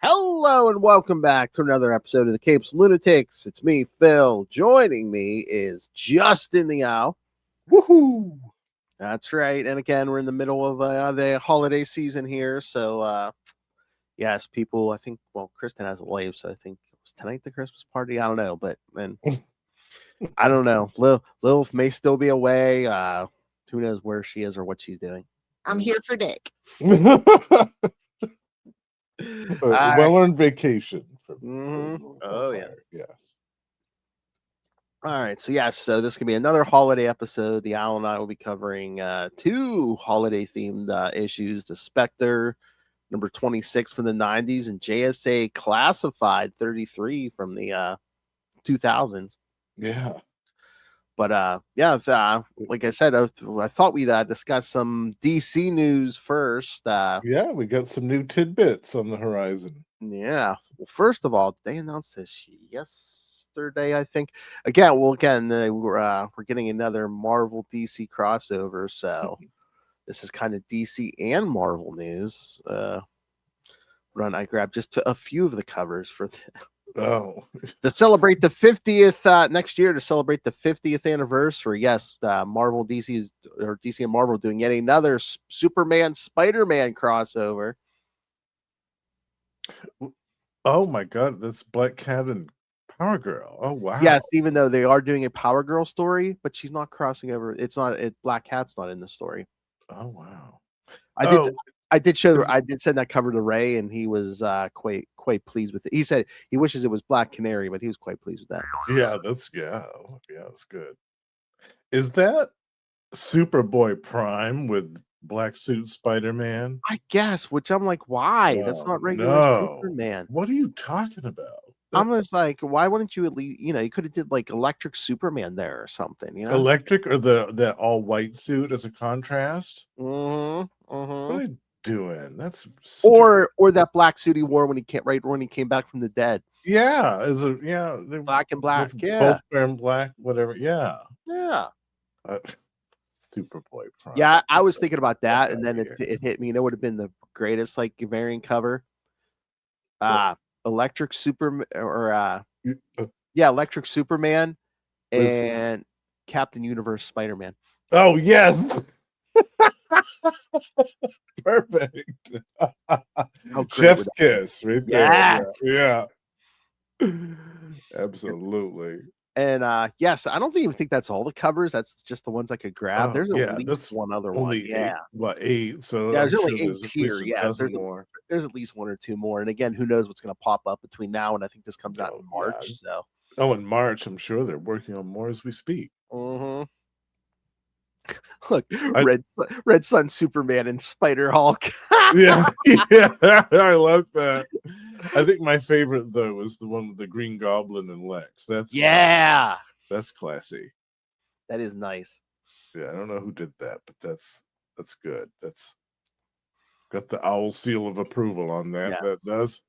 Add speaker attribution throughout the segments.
Speaker 1: Hello and welcome back to another episode of the CapesandLunatics. It's me, Phil. Joining me is Justin the Owl.
Speaker 2: Woohoo!
Speaker 1: That's right. And again, we're in the middle of the holiday season here. So, yes, people, I think, well, Kristen has a live, so I think it was tonight the Christmas party. I don't know, but then I don't know. Lilith may still be away. Who knows where she is or what she's doing.
Speaker 3: I'm here for Dick.
Speaker 2: Well-earned vacation.
Speaker 1: Oh, yeah.
Speaker 2: Yes.
Speaker 1: All right. So, yes. So, this can be another holiday episode. The Owl and I will be covering two holiday-themed issues. The Spectre, number 26 from the 90s, and JSA Classified 33 from the 2000s.
Speaker 2: Yeah.
Speaker 1: But, like I said, I thought we'd discuss some DC news first.
Speaker 2: Yeah, we got some new tidbits on the horizon.
Speaker 1: Yeah. Well, first of all, they announced this yesterday, I think. We're getting another Marvel DC crossover, so this is kind of DC and Marvel news. I grabbed just a few of the covers for to celebrate the 50th next year, to celebrate the 50th anniversary. Yes, DC and Marvel doing yet another Superman Spider-Man crossover.
Speaker 2: Oh my God, that's Black Cat and Power Girl. Oh wow.
Speaker 1: Yes, even though they are doing a Power Girl story, but she's not crossing over. Black Cat's not in the story.
Speaker 2: Oh wow.
Speaker 1: I did send that cover to Ray, and he was quite pleased with it. He said he wishes it was Black Canary, but he was quite pleased with that.
Speaker 2: Yeah, that's good. Is that Superboy Prime with Black Suit Spider-Man?
Speaker 1: I guess, which I'm like, why? That's not regular Superman.
Speaker 2: What are you talking about?
Speaker 1: I'm just like, why wouldn't you at least, you could have did like Electric Superman there or something,
Speaker 2: Electric or the all white suit as a contrast?
Speaker 1: Mm-hmm.
Speaker 2: What are they doing? That's stupid.
Speaker 1: or that black suit he wore when he came back from the dead.
Speaker 2: Yeah,
Speaker 1: Black and black. Yeah,
Speaker 2: both wearing black, whatever. Yeah. Superboy Prime.
Speaker 1: Yeah, I was thinking about that, and then it hit me. It would have been the greatest variant cover. Electric Superman Electric Superman and Captain Universe Spider-Man.
Speaker 2: Oh yes. Perfect. Chef's kiss right there. Yeah. Absolutely.
Speaker 1: And yes, I don't even think that's all the covers. That's just the ones I could grab. There's at least one other one.
Speaker 2: Eight. So
Speaker 1: there's only 8 here. Yeah, there's at least one or two more. And again, who knows what's going to pop up between now and I think this comes out in March.
Speaker 2: Yeah. So in March, I'm sure they're working on more as we speak.
Speaker 1: Mm-hmm. Look, Red Sun Superman and Spider Hulk.
Speaker 2: yeah, I love that. I think my favorite though was the one with the Green Goblin and Lex. That's classy.
Speaker 1: That is nice.
Speaker 2: Yeah, I don't know who did that, but that's good. That's got the owl seal of approval on that. Yes. That does.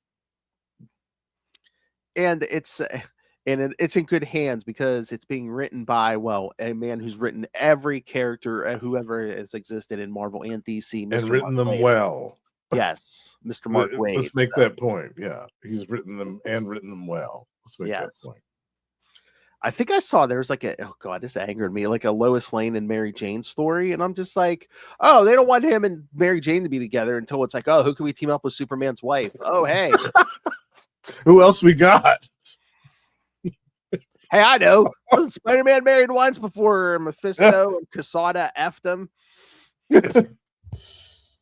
Speaker 1: And it's in good hands because it's being written by a man who's written every character whoever has existed in Marvel and DC,
Speaker 2: and written them well.
Speaker 1: Yes, Mr. Mark Waid.
Speaker 2: Let's make that point. Yeah, he's written them well. Let's make that point.
Speaker 1: I think I saw there was this angered me, like a Lois Lane and Mary Jane story, and I'm just like, oh, they don't want him and Mary Jane to be together until it's like, oh, who can we team up with Superman's wife? Oh, hey,
Speaker 2: who else we got?
Speaker 1: Hey, I know. Wasn't Spider-Man married once before Mephisto and Quesada effed him?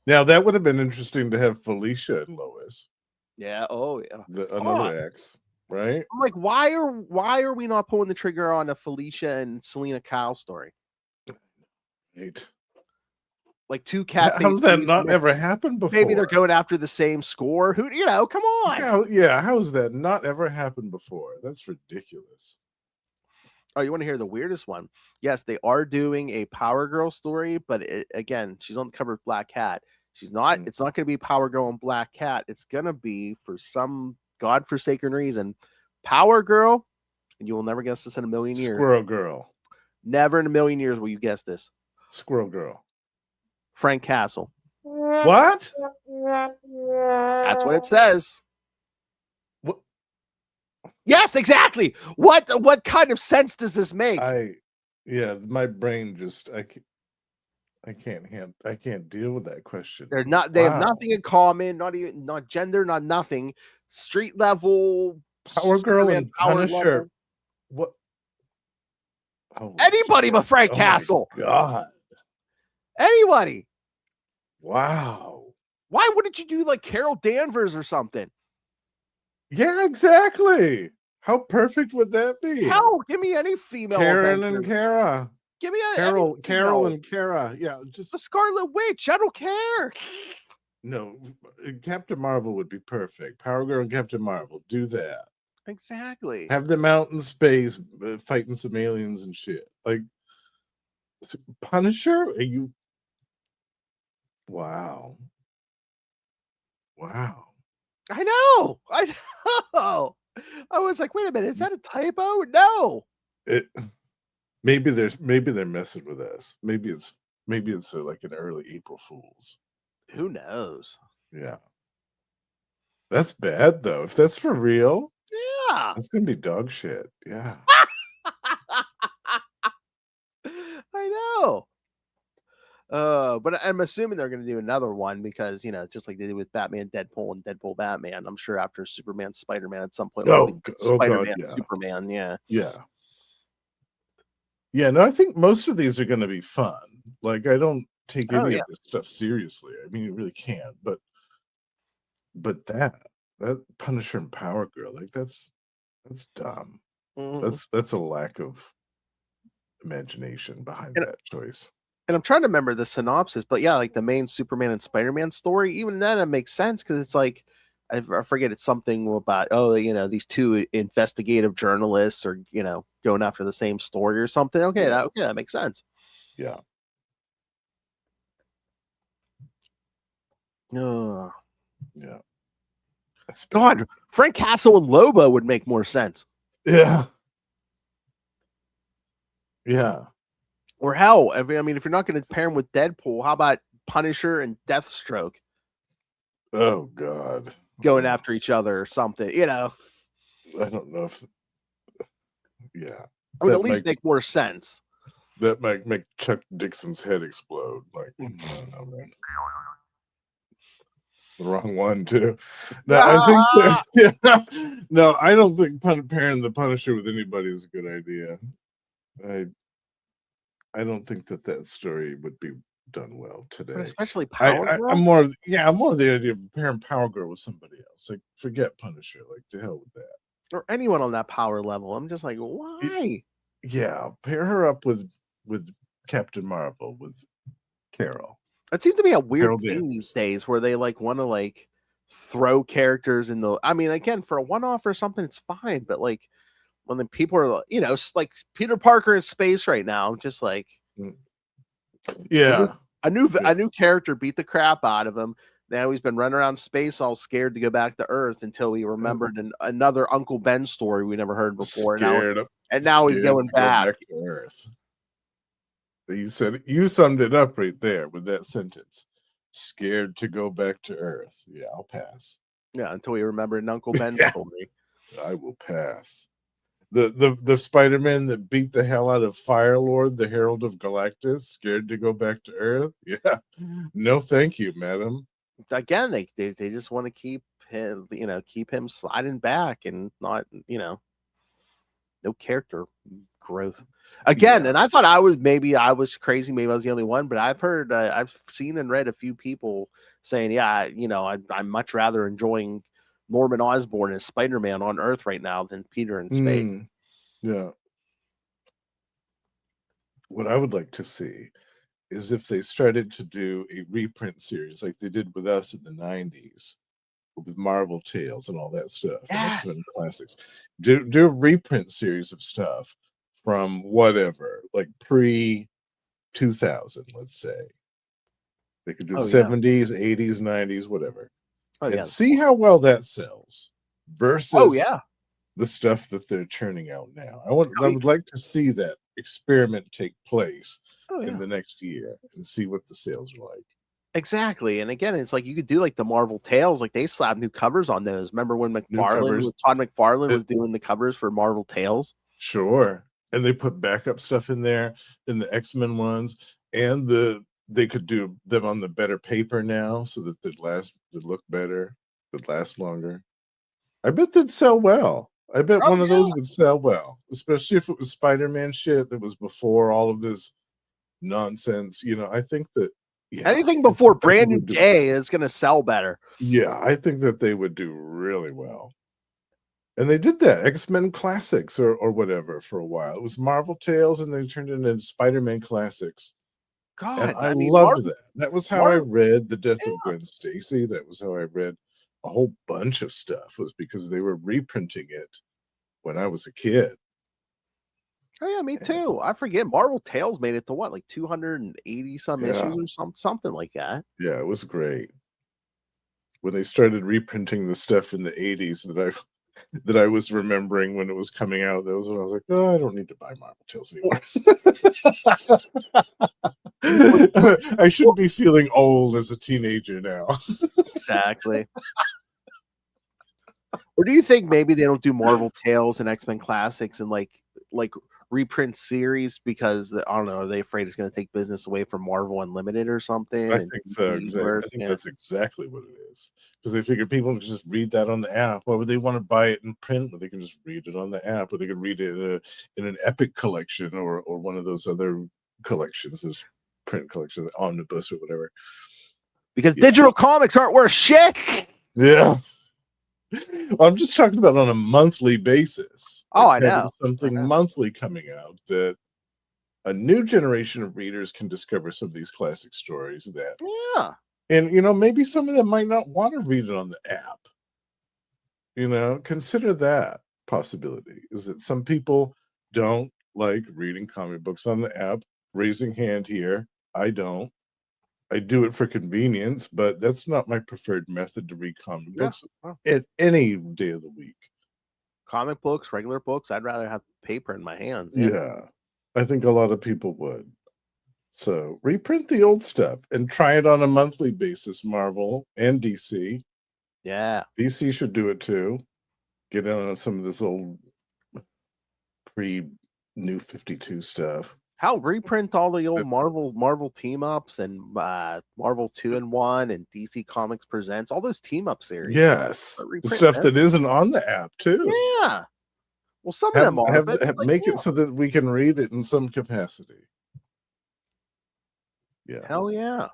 Speaker 2: Now that would have been interesting to have Felicia and Lois.
Speaker 1: Yeah. Oh yeah.
Speaker 2: Another ex, right?
Speaker 1: I'm like, why are we not pulling the trigger on a Felicia and Selena Kyle story?
Speaker 2: Right.
Speaker 1: Like two cat.
Speaker 2: How's that not ever happened before?
Speaker 1: Maybe they're going after the same score. Who, come on.
Speaker 2: Yeah. How's that not ever happened before? That's ridiculous.
Speaker 1: Oh, you want to hear the weirdest one? Yes, they are doing a Power Girl story, but again, she's on the cover of Black Cat. She's not. It's not going to be Power Girl and Black Cat. It's going to be, for some godforsaken reason, Power Girl, and you will never guess this in a million years.
Speaker 2: Squirrel Girl.
Speaker 1: Never in a million years will you guess this.
Speaker 2: Squirrel Girl.
Speaker 1: Frank Castle.
Speaker 2: What?
Speaker 1: That's what it says.
Speaker 2: What?
Speaker 1: Yes, exactly. What kind of sense does this make?
Speaker 2: My brain just I can't deal with that question.
Speaker 1: They have nothing in common, not gender, not nothing. Street level,
Speaker 2: Power Girl and Punisher. Level. What?
Speaker 1: Oh, anybody but Frank Castle.
Speaker 2: God.
Speaker 1: Anybody.
Speaker 2: Wow.
Speaker 1: Why wouldn't you do like Carol Danvers or something?
Speaker 2: Yeah, exactly. How perfect would that be?
Speaker 1: Hell, give me any female.
Speaker 2: Karen and Kara.
Speaker 1: Give me
Speaker 2: Carol and Kara. Yeah, just
Speaker 1: the Scarlet Witch. I don't care.
Speaker 2: No, Captain Marvel would be perfect. Power Girl and Captain Marvel. Do that.
Speaker 1: Exactly.
Speaker 2: Have them out in space fighting some aliens and shit. Like Punisher? Are you? Wow.
Speaker 1: I know. I was like, wait a minute, is that a typo? No.
Speaker 2: Maybe they're messing with us. Maybe it's like an early April Fool's.
Speaker 1: Who knows?
Speaker 2: Yeah. That's bad though. If that's for real,
Speaker 1: yeah,
Speaker 2: that's gonna be dog shit. Yeah.
Speaker 1: I know. But I'm assuming they're going to do another one because, just like they did with Batman, Deadpool, and Deadpool, Batman. I'm sure after Superman, Spider-Man at some point. Spider-Man,
Speaker 2: God, yeah.
Speaker 1: Superman, yeah.
Speaker 2: Yeah, no, I think most of these are going to be fun. Like, I don't take any of this stuff seriously. I mean, you really can't. But that Punisher and Power Girl, like that's dumb. Mm-hmm. That's a lack of imagination behind that choice.
Speaker 1: And I'm trying to remember the synopsis, but yeah, like the main Superman and Spider-Man story, even then it makes sense because it's like, I forget, it's something about, these two investigative journalists are, going after the same story or something. Okay, that makes sense.
Speaker 2: Yeah.
Speaker 1: Yeah.
Speaker 2: God,
Speaker 1: Frank Castle and Lobo would make more sense.
Speaker 2: Yeah. Yeah.
Speaker 1: Or hell, if you're not going to pair him with Deadpool, how about Punisher and Deathstroke?
Speaker 2: Oh God,
Speaker 1: going after each other or something,
Speaker 2: I don't know if. Yeah,
Speaker 1: I would at least make more sense.
Speaker 2: That might make Chuck Dixon's head explode. Like, I don't know, man. The wrong one too. No, I think no, I don't think pairing the Punisher with anybody is a good idea. I don't think that story would be done well today.
Speaker 1: But especially Power Girl.
Speaker 2: I'm more of the idea of pairing Power Girl with somebody else. Like, forget Punisher. Like, to hell with that.
Speaker 1: Or anyone on that power level. I'm just like, why?
Speaker 2: Yeah, pair her up with Captain Marvel, with Carol.
Speaker 1: It seems to be a weird thing these days where they like want to like throw characters in the. I mean, again, for a one-off or something, it's fine. But like when the people are, like Peter Parker in space right now, just like,
Speaker 2: yeah,
Speaker 1: a new character beat the crap out of him. Now he's been running around space all scared to go back to Earth until he remembered another Uncle Ben story we never heard before. Now he's going back
Speaker 2: to Earth. You summed it up right there with that sentence. Scared to go back to Earth. Yeah, I'll pass.
Speaker 1: Yeah, until we remember an Uncle Ben story.
Speaker 2: I will pass. The Spider-Man that beat the hell out of Firelord, the Herald of Galactus, scared to go back to Earth. Yeah, no, thank you, madam.
Speaker 1: Again, they just want to keep him sliding back and not, no character growth again.
Speaker 2: Yeah.
Speaker 1: And I thought I was crazy. Maybe I was the only one, but I've heard, I've seen and read a few people saying, yeah, I'm much rather enjoying Norman Osborn as Spider-Man on Earth right now than Peter in space.
Speaker 2: Yeah. What I would like to see is if they started to do a reprint series like they did with us in the 90s with Marvel Tales and all that stuff and
Speaker 1: Yes.
Speaker 2: X-Men Classics. Do a reprint series of stuff from whatever, like pre 2000, let's say. They could do
Speaker 1: Oh, yeah.
Speaker 2: 70s, 80s, 90s, whatever.
Speaker 1: Oh,
Speaker 2: And
Speaker 1: yeah.
Speaker 2: see how well that sells
Speaker 1: Oh,
Speaker 2: versus
Speaker 1: yeah.
Speaker 2: the stuff that they're churning out now. I
Speaker 1: Oh,
Speaker 2: would like to see that experiment take place
Speaker 1: oh,
Speaker 2: in
Speaker 1: yeah.
Speaker 2: the next year and see what the sales are like.
Speaker 1: Exactly. And again, it's like you could do like the Marvel Tales, like they slapped new covers on those. Remember when
Speaker 2: New covers.
Speaker 1: Todd McFarlane
Speaker 2: It,
Speaker 1: was doing the covers for Marvel Tales?
Speaker 2: sure. And they put backup stuff in there in the X-Men ones, and they could do them on the better paper now so that they'd look better, they'd last longer. I bet they'd sell well. I bet
Speaker 1: Oh,
Speaker 2: one of
Speaker 1: yeah.
Speaker 2: those would sell well, especially if it was Spider-Man shit that was before all of this nonsense. I think that
Speaker 1: Anything before
Speaker 2: I think
Speaker 1: Brand New
Speaker 2: would do,
Speaker 1: Day is going to sell better.
Speaker 2: yeah, I think that they would do really well. And they did that X-Men Classics or whatever for a while. It was Marvel Tales, and they turned it into Spider-Man Classics. And
Speaker 1: God,
Speaker 2: I
Speaker 1: I mean,
Speaker 2: loved that. That was how I
Speaker 1: Marvel,
Speaker 2: read The Death
Speaker 1: yeah.
Speaker 2: of Gwen Stacy. That was how I read a whole bunch of stuff, was because they were reprinting it when I was a kid.
Speaker 1: Oh, yeah, me
Speaker 2: And
Speaker 1: too. I forget. Marvel Tales made it to what, like 280 some
Speaker 2: yeah,
Speaker 1: issues or something like that.
Speaker 2: yeah, it was great. When they started reprinting the stuff in the 80s that I was remembering when it was coming out, that was when I was like, oh, I don't need to buy Marvel Tales anymore. I shouldn't be feeling old as a teenager now.
Speaker 1: Exactly. Or do you think maybe they don't do Marvel Tales and X-Men Classics and like reprint series because I don't know, are they afraid it's going to take business away from Marvel Unlimited or something
Speaker 2: I
Speaker 1: and
Speaker 2: think
Speaker 1: DC
Speaker 2: so.
Speaker 1: Universe?
Speaker 2: I think
Speaker 1: Yeah.
Speaker 2: that's exactly what it is. Because they figure people can just read that on the app. Why would they want to buy it in print? But they can just read it on the app, or they could read it in an Epic collection or one of those other collections, this print collection, omnibus or whatever.
Speaker 1: Because digital comics aren't worth shit.
Speaker 2: Yeah. I'm just talking about on a monthly basis.
Speaker 1: Oh, I
Speaker 2: having
Speaker 1: know.
Speaker 2: something monthly coming out that a new generation of readers can discover some of these classic stories that,
Speaker 1: Yeah.
Speaker 2: and maybe some of them might not want to read it on the app. Consider that possibility, is that some people don't like reading comic books on the app. Raising hand here. I don't. I do it for convenience, but that's not my preferred method to read comic
Speaker 1: Yeah.
Speaker 2: books
Speaker 1: Well,
Speaker 2: at any day of the week.
Speaker 1: comic books, regular books, I'd rather have paper in my hands. Yeah.
Speaker 2: Yeah, I think a lot of people would. So reprint the old stuff and try it on a monthly basis, Marvel and DC.
Speaker 1: Yeah.
Speaker 2: DC should do it too. Get in on some of this old pre New 52 stuff.
Speaker 1: How reprint all the old Marvel team ups and Marvel 2-in-1 and DC Comics Presents, all those team up series.
Speaker 2: Yes, the
Speaker 1: Reprint
Speaker 2: stuff
Speaker 1: them.
Speaker 2: that isn't on the app too.
Speaker 1: Yeah. Well, some of them are, but it's like,
Speaker 2: Make it so that we can read it in some capacity. Yeah,
Speaker 1: hell yeah.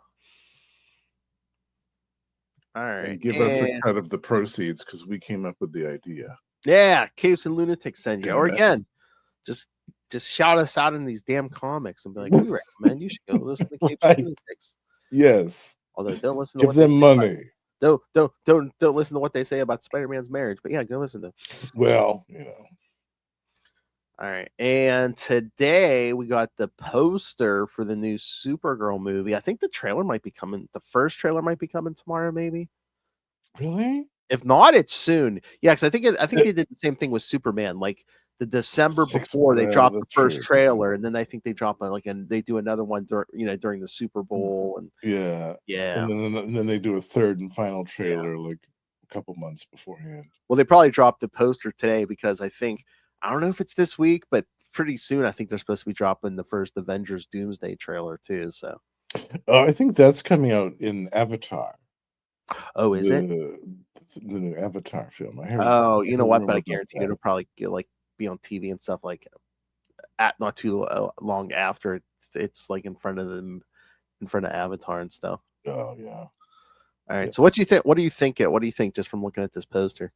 Speaker 1: All right.
Speaker 2: and give us a cut of the proceeds because we came up with the idea.
Speaker 1: Yeah, Capes and Lunatics send you.
Speaker 2: Damn
Speaker 1: Or
Speaker 2: it.
Speaker 1: again, just shout us out in these damn comics and be like, we recommend you should go listen to Capes and Lunatics.
Speaker 2: Yes.
Speaker 1: Although don't listen to
Speaker 2: Give
Speaker 1: what
Speaker 2: them
Speaker 1: they say
Speaker 2: money.
Speaker 1: don't listen to what they say about Spider-Man's marriage. But yeah, go listen to.
Speaker 2: Well,
Speaker 1: All right. And today we got the poster for the new Supergirl movie. I think the trailer might be coming. The first trailer might be coming tomorrow, maybe.
Speaker 2: Really?
Speaker 1: If not, it's soon. Yeah, because I think they did the same thing with Superman. Like the December before they dropped the first trailer, and then I think they drop and they do another one during the Super Bowl, and
Speaker 2: yeah, and then they do a third and final trailer like a couple months beforehand.
Speaker 1: Well, they probably dropped the poster today because I don't know if it's this week, but pretty soon I think they're supposed to be dropping the first Avengers Doomsday trailer too. So
Speaker 2: I think that's coming out in Avatar.
Speaker 1: oh, is it?
Speaker 2: The new Avatar film.
Speaker 1: Oh, you know what? But I guarantee it'll probably be on TV and stuff like not too long after it's like in front of them, in front of Avatar and stuff.
Speaker 2: Oh yeah.
Speaker 1: All right.
Speaker 2: Yeah.
Speaker 1: So what do you think? What do you think? What do you think just from looking at this poster?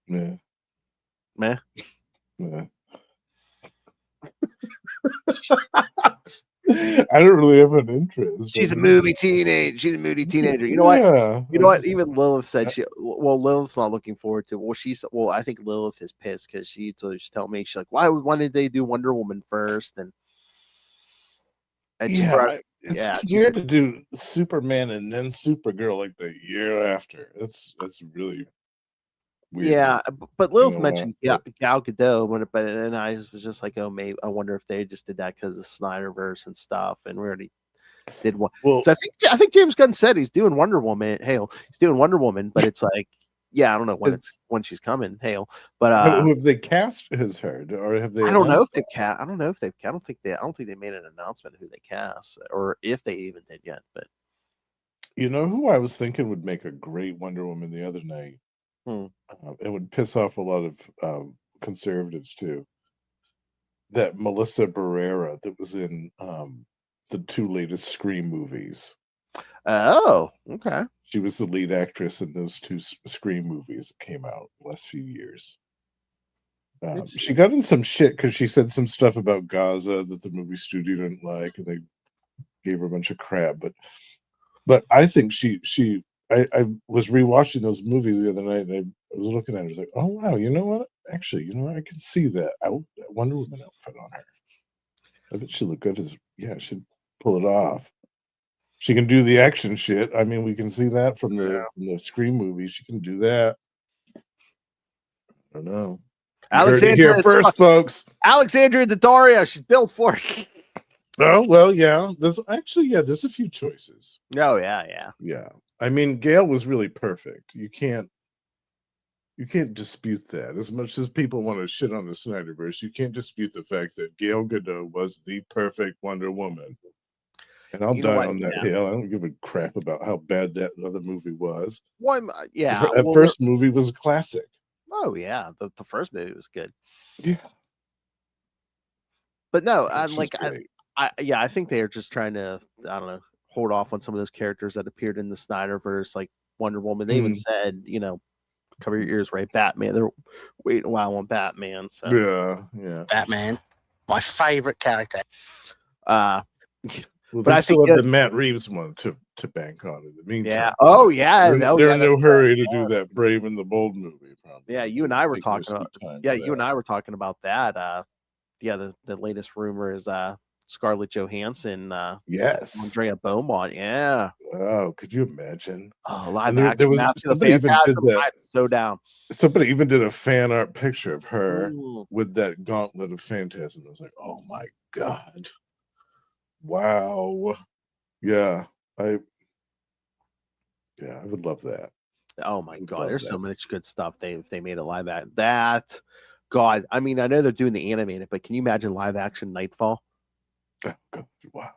Speaker 2: Yeah.
Speaker 1: Meh.
Speaker 2: Yeah. I don't really have an interest.
Speaker 1: She's a movie teenage. She's a moody teenager. You know what?
Speaker 2: Yeah.
Speaker 1: You know what? Even Lilith said Lilith's not looking forward to it. Well, I think Lilith is pissed because she just tell me, she's like, why did they do Wonder Woman first? And she brought,
Speaker 2: it's weird to do Superman and then Supergirl like the year after. That's really weird.
Speaker 1: Yeah, but Lilith mentioned Gal Gadot, and I was just like, oh, maybe I wonder if they just did that because of Snyderverse and stuff, and we already did one.
Speaker 2: Well,
Speaker 1: so I think James Gunn said he's doing Wonder Woman. Hale, he's doing Wonder Woman, but it's like, yeah, I don't know when she's coming. Hale, but
Speaker 2: who have they cast as her, or have they?
Speaker 1: I don't know if they've cast. I don't know if they've. I don't think they made an announcement who they cast, or if they even did yet. But
Speaker 2: you know who I was thinking would make a great Wonder Woman the other night. It would piss off a lot of conservatives too. That Melissa Barrera that was in the 2 latest Scream movies.
Speaker 1: Oh, okay.
Speaker 2: She was the lead actress in those 2 Scream movies that came out the last few years. She got in some shit because she said some stuff about Gaza that the movie studio didn't like, and they gave her a bunch of crap. But I think I was rewatching those movies the other night, and I was looking at her, I was like, oh wow, you know what? Actually, you know what? I can see that Wonder Woman outfit on her. I bet she look good she'd pull it off. She can do the action shit. I mean, we can see that from the Scream movies. She can do that. I don't know.
Speaker 1: Alexandria
Speaker 2: here first, folks.
Speaker 1: Alexandria Daddario, she's built for it.
Speaker 2: Oh well, yeah. There's a few choices.
Speaker 1: Oh yeah.
Speaker 2: I mean, Gail was really perfect. You can't dispute that. As much as people want to shit on the Snyderverse, you can't dispute the fact that Gail Gadot was the perfect Wonder Woman. And I'll die on that hill. I don't give a crap about how bad that other movie was. That first movie was a classic.
Speaker 1: Oh yeah, the first movie was good.
Speaker 2: Yeah,
Speaker 1: but no, I think they are just trying to, I don't know, hold off on some of those characters that appeared in the Snyderverse, like Wonder Woman. They even said, cover your ears, right? Batman. They're waiting a while on Batman. So
Speaker 2: yeah.
Speaker 3: Batman, my favorite character.
Speaker 2: Well, but I still have the Matt Reeves one to bank on in the meantime.
Speaker 1: Yeah. Oh yeah.
Speaker 2: They're in no hurry to do that Brave and the Bold movie. Probably.
Speaker 1: Yeah, you and I were talking about. Yeah, you and I were talking about that. The latest rumor is Scarlett Johansson.
Speaker 2: Yes.
Speaker 1: Andrea Beaumont. Yeah.
Speaker 2: Oh, could you imagine?
Speaker 1: Oh, live action. There was
Speaker 2: somebody even did that.
Speaker 1: So down.
Speaker 2: Somebody even did a fan art picture of her with that gauntlet of Phantasm. I was like, oh my god. Wow. Yeah, I would love that.
Speaker 1: Oh my god, there's so much good stuff they made a live act. That God, I mean, I know they're doing the animated, but can you imagine live action Nightfall?
Speaker 2: Oh god, wow.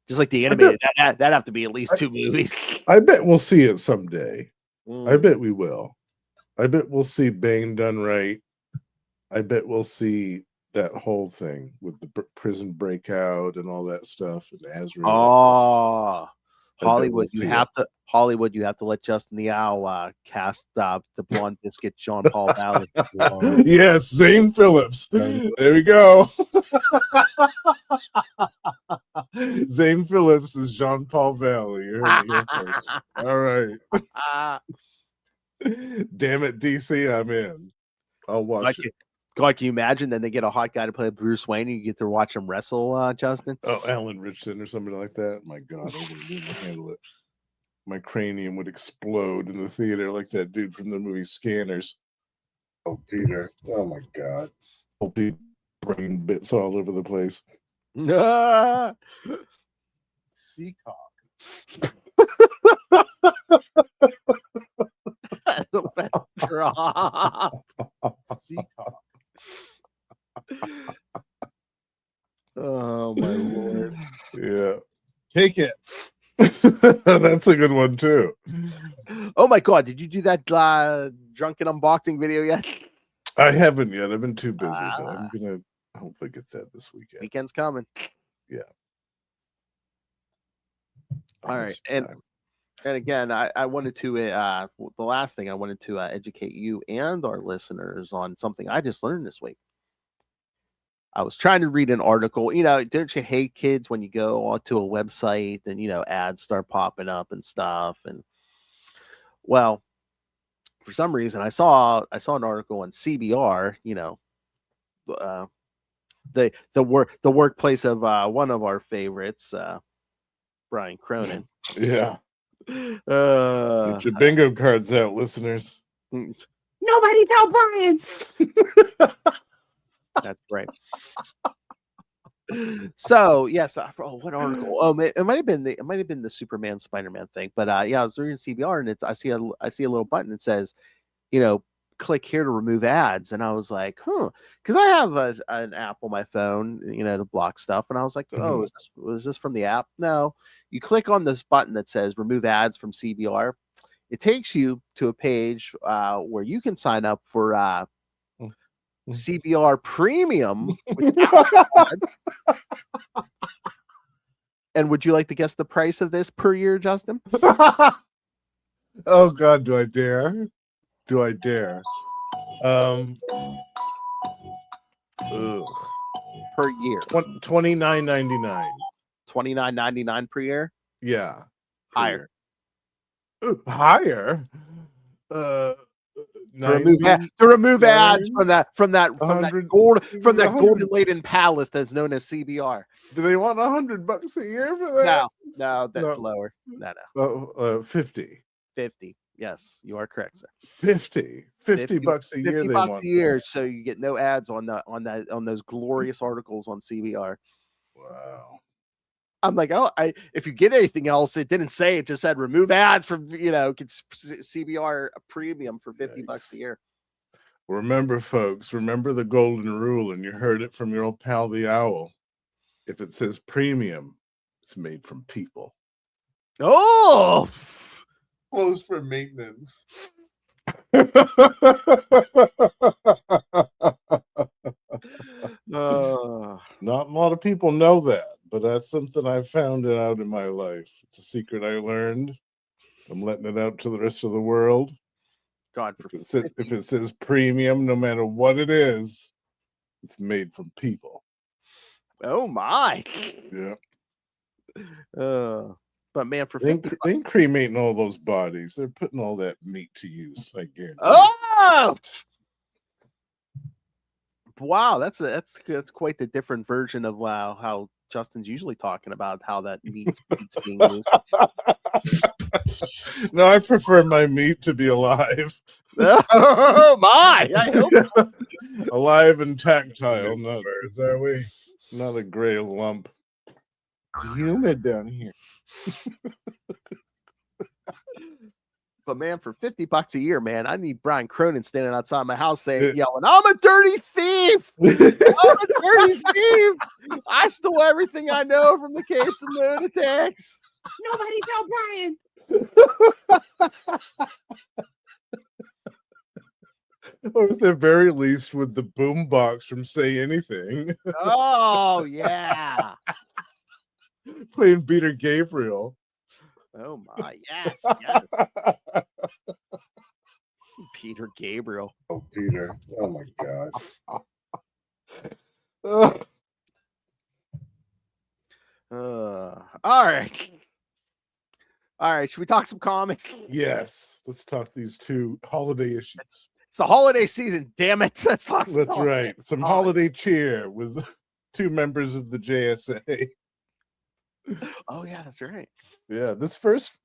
Speaker 1: Just like the animated, that'd have to be at least 2 movies.
Speaker 2: I bet we'll see it someday. I bet we will. I bet we'll see Bane done right. I bet we'll see that whole thing with the prison breakout and all that stuff and Azrael.
Speaker 1: Oh, Hollywood! You have to let Justin the Owl cast the Blonde Biscuit John Paul Valley.
Speaker 2: Yes, Zane Phillips. There we go. Zane Phillips is John Paul Valley. You heard it here first. All right. Damn it, DC, I'm in. I'll watch it.
Speaker 1: God, can you imagine? Then they get a hot guy to play Bruce Wayne, and you get to watch him wrestle, Justin.
Speaker 2: Oh, Alan Richardson or somebody like that. My God, I wouldn't be able to handle it. My cranium would explode in the theater like that dude from the movie Scanners. Oh, Peter. Oh my God. Oh, brain bits all over the place. Seacock.
Speaker 1: That's the best drop.
Speaker 2: Seacock.
Speaker 1: Oh my Lord.
Speaker 2: Yeah. Take it. That's a good one too.
Speaker 1: Oh my God. Did you do that drunken unboxing video yet?
Speaker 2: I haven't yet. I've been too busy, but I'm gonna I hope I get that this weekend.
Speaker 1: Weekend's coming.
Speaker 2: Yeah.
Speaker 1: All right, and again, I wanted to the last thing I wanted to educate you and our listeners on something I just learned this week. I was trying to read an article. Don't you hate, kids, when you go onto a website and ads start popping up and stuff? And well, for some reason, I saw an article on CBR. The workplace of one of our favorites, Brian Cronin.
Speaker 2: Yeah. Get your bingo cards out, listeners.
Speaker 1: Nobody tell Brian. That's right. So yes, what article? Oh, it might have been the Superman Spider-Man thing. But yeah, I was reading CBR and I see a little button that says, click here to remove ads, and I was like, because I have an app on my phone, to block stuff, and I was like, oh, was this from the app? No, you click on this button that says remove ads from CBR. It takes you to a page where you can sign up for CBR Premium. And would you like to guess the price of this per year, Justin?
Speaker 2: Oh God, do I dare? Do I dare?
Speaker 1: Per year.
Speaker 2: $29.99.
Speaker 1: $29.99 per year.
Speaker 2: Yeah.
Speaker 1: Higher.
Speaker 2: Higher.
Speaker 1: To remove ads from that golden laden palace that's known as CBR.
Speaker 2: Do they want $100 a year for that?
Speaker 1: No, that's lower. No.
Speaker 2: 50.
Speaker 1: 50. Yes, you are correct, sir.
Speaker 2: 50 bucks a year.
Speaker 1: $50 a year, so you get no ads on those glorious articles on CBR.
Speaker 2: Wow.
Speaker 1: I'm like, if you get anything else, it didn't say. It just said remove ads from CBR Premium for $50 a year.
Speaker 2: Remember, folks, remember the golden rule, and you heard it from your old pal the Owl. If it says premium, it's made from people.
Speaker 1: Oh,
Speaker 2: closed for maintenance. Not a lot of people know that, but that's something I found out in my life. It's a secret I learned. I'm letting it out to the rest of the world.
Speaker 1: God,
Speaker 2: if it says premium, no matter what it is, it's made from people.
Speaker 1: Oh my!
Speaker 2: Yeah.
Speaker 1: But man, for
Speaker 2: they ain't cremating all those bodies. They're putting all that meat to use. I guarantee.
Speaker 1: Oh! Wow, that's quite the different version of how Justin's usually talking about how that meat's being used.
Speaker 2: No, I prefer my meat to be alive.
Speaker 1: Oh my! I hope
Speaker 2: alive and tactile. Not birds, are we? Not a gray lump. It's humid down here.
Speaker 1: But man, for $50 a year, man, I need Brian Cronin standing outside my house yelling, "I'm a dirty thief! I'm a dirty thief! I stole everything I know from the Capes and Lunatics. Nobody tell Brian."
Speaker 2: Or at the very least, with the boombox from Say Anything.
Speaker 1: Oh yeah,
Speaker 2: playing Peter Gabriel.
Speaker 1: Oh my, yes. Peter Gabriel.
Speaker 2: Oh, Peter. Oh my God.
Speaker 1: All right. Should we talk some comics?
Speaker 2: Yes. Let's talk these two holiday issues.
Speaker 1: It's the holiday season, damn it. Let's talk some
Speaker 2: That's right. Some holiday cheer with two members of the JSA.
Speaker 1: Oh yeah, that's right.
Speaker 2: Yeah, this first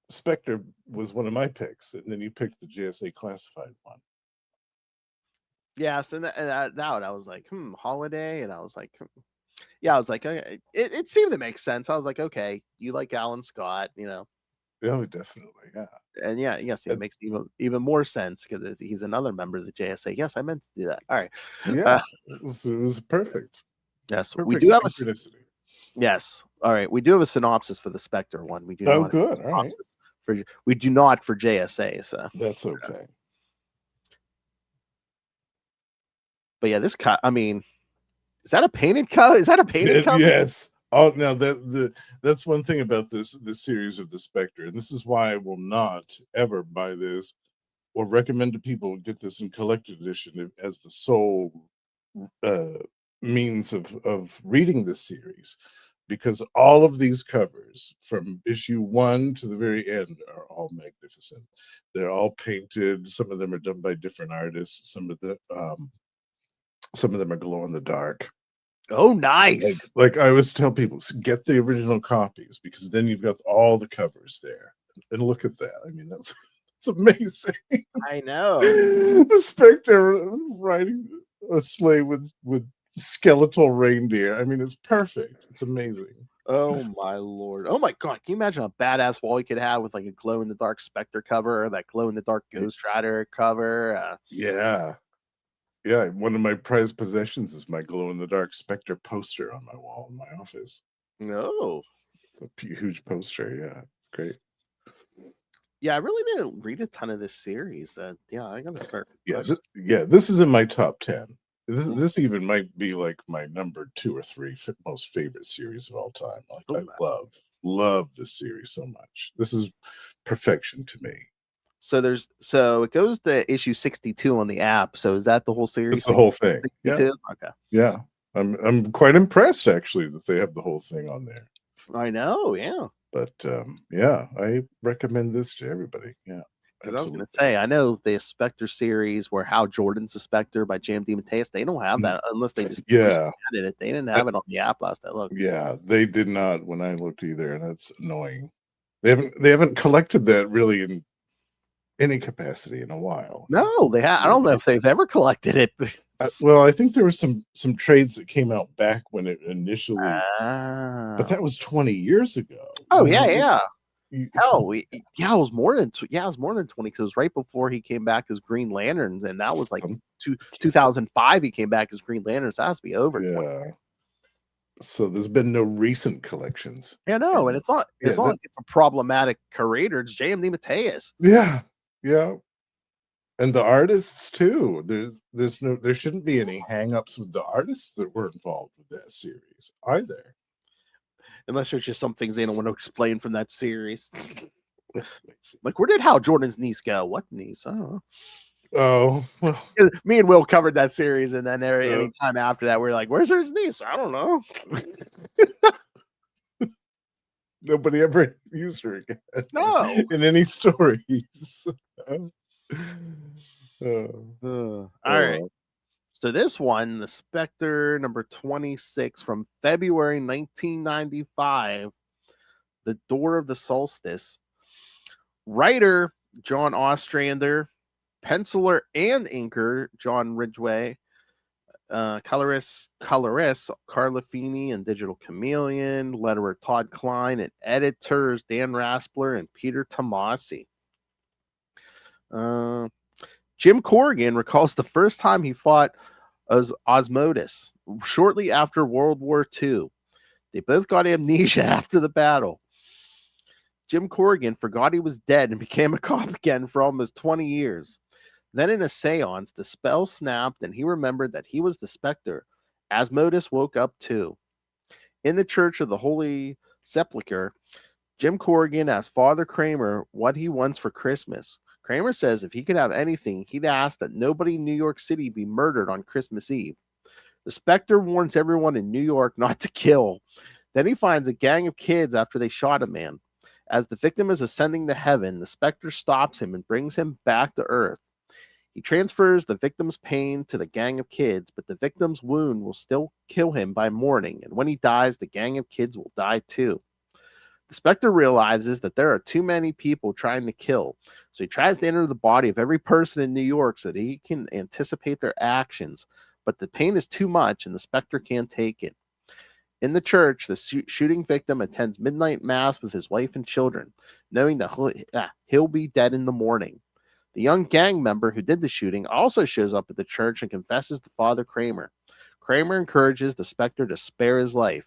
Speaker 2: Spectre was one of my picks, and then you picked the JSA Classified one.
Speaker 1: Yes, and that I was like, holiday, and I was like, yeah, I was like, okay. It seemed to make sense. I was like, okay, you like Alan Scott,
Speaker 2: Yeah, definitely, yeah.
Speaker 1: And yes, it makes even more sense because he's another member of the JSA. Yes, I meant to do that. All right.
Speaker 2: Yeah, it was perfect.
Speaker 1: Yes,
Speaker 2: perfect
Speaker 1: we do have
Speaker 2: synchronicity.
Speaker 1: Yes. All right. We do have a synopsis for the Spectre one. We do.
Speaker 2: Oh, good. All right.
Speaker 1: We do not for JSA. So
Speaker 2: that's okay.
Speaker 1: But yeah, this cut. I mean, Is that a painted cover? Is that a painted cover?
Speaker 2: Yes. Oh, now that's one thing about this series of the Spectre, and this is why I will not ever buy this or recommend to people get this in collected edition as the sole means of reading this series, because all of these covers from issue 1 to the very end are all magnificent. They're all painted. Some of them are done by different artists. Some of them are glow in the dark.
Speaker 1: Oh, nice.
Speaker 2: Like I always tell people, get the original copies, because then you've got all the covers there. And look at that. I mean, that's amazing.
Speaker 1: I know.
Speaker 2: The Spectre riding a sleigh with skeletal reindeer. I mean, it's perfect. It's amazing.
Speaker 1: Oh my lord. Oh my god. Can you imagine a badass wall you could have with like a glow in the dark Spectre cover or that glow in the dark Ghost Rider cover?
Speaker 2: Yeah. Yeah, one of my prized possessions is my glow in the dark Spectre poster on my wall in my office.
Speaker 1: No.
Speaker 2: It's a huge poster. Yeah, great.
Speaker 1: Yeah, I really didn't read a ton of this series. Yeah, I gotta start.
Speaker 2: Yeah, this is in my top 10. This even might be like my number 2 or 3 most favorite series of all time. Like, I love this series so much. This is perfection to me.
Speaker 1: So it goes to issue 62 on the app. So is that the whole series?
Speaker 2: It's the whole thing.
Speaker 1: 62?
Speaker 2: Yeah.
Speaker 1: Okay.
Speaker 2: Yeah. I'm quite impressed actually that they have the whole thing on there.
Speaker 1: I know, yeah.
Speaker 2: But yeah, I recommend this to everybody. Yeah.
Speaker 1: Because I was going to say, I know the Spectre series where Hal Jordan's the Spectre by J.M. DeMatteis, they don't have that unless they just added it. They didn't have it on the app last I looked.
Speaker 2: Yeah, they did not when I looked either, and that's annoying. They haven't collected that really in any capacity in a while.
Speaker 1: No, they have. I don't know if they've ever collected it.
Speaker 2: Well, I think there were some trades that came out back when it initially, but that was 20 years ago.
Speaker 1: Oh yeah. Hell, it was more than 20 because it was right before he came back as Green Lantern, and that was like 2005. He came back as Green Lantern, so that has to be over.
Speaker 2: Yeah.
Speaker 1: 20.
Speaker 2: So there's been no recent collections.
Speaker 1: Yeah, no, and it's not. It's not. It's a problematic curator. It's J.M. DeMatteis.
Speaker 2: Yeah, and the artists too. There shouldn't be any hang-ups with the artists that were involved with that series either.
Speaker 1: Unless there's just some things they don't want to explain from that series. Like, where did Hal Jordan's niece go? What niece? I don't know.
Speaker 2: Oh, well.
Speaker 1: Me and Will covered that series, and then any time after that, we're like, where's his niece? I don't know.
Speaker 2: Nobody ever used her again.
Speaker 1: No.
Speaker 2: In any stories.
Speaker 1: All right. So this one, the Spectre number 26 from February 1995, The Door of the Solstice. Writer John Ostrander, penciler and inker John Ridgway, colorist Carla Feeney and Digital Chameleon, letterer Todd Klein, and editors Dan Raspler and Peter Tomasi. Jim Corrigan recalls the first time he fought as Osmotus shortly after World War II. They both got amnesia after the battle. Jim Corrigan forgot he was dead and became a cop again for almost 20 years. Then in a seance, the spell snapped and he remembered that he was the Spectre. Asmodeus woke up too. In the Church of the Holy Sepulchre, Jim Corrigan asked Father Kramer what he wants for Christmas. Kramer says if he could have anything, he'd ask that nobody in New York City be murdered on Christmas Eve. The Spectre warns everyone in New York not to kill. Then he finds a gang of kids after they shot a man. As the victim is ascending to heaven, the Spectre stops him and brings him back to Earth. He transfers the victim's pain to the gang of kids, but the victim's wound will still kill him by morning, and when he dies, the gang of kids will die too. The Spectre realizes that there are too many people trying to kill, so he tries to enter the body of every person in New York so that he can anticipate their actions, but the pain is too much and the Spectre can't take it. In the church, the shooting victim attends midnight mass with his wife and children, knowing that he'll be dead in the morning. The young gang member who did the shooting also shows up at the church and confesses to Father Kramer. Kramer encourages the Spectre to spare his life.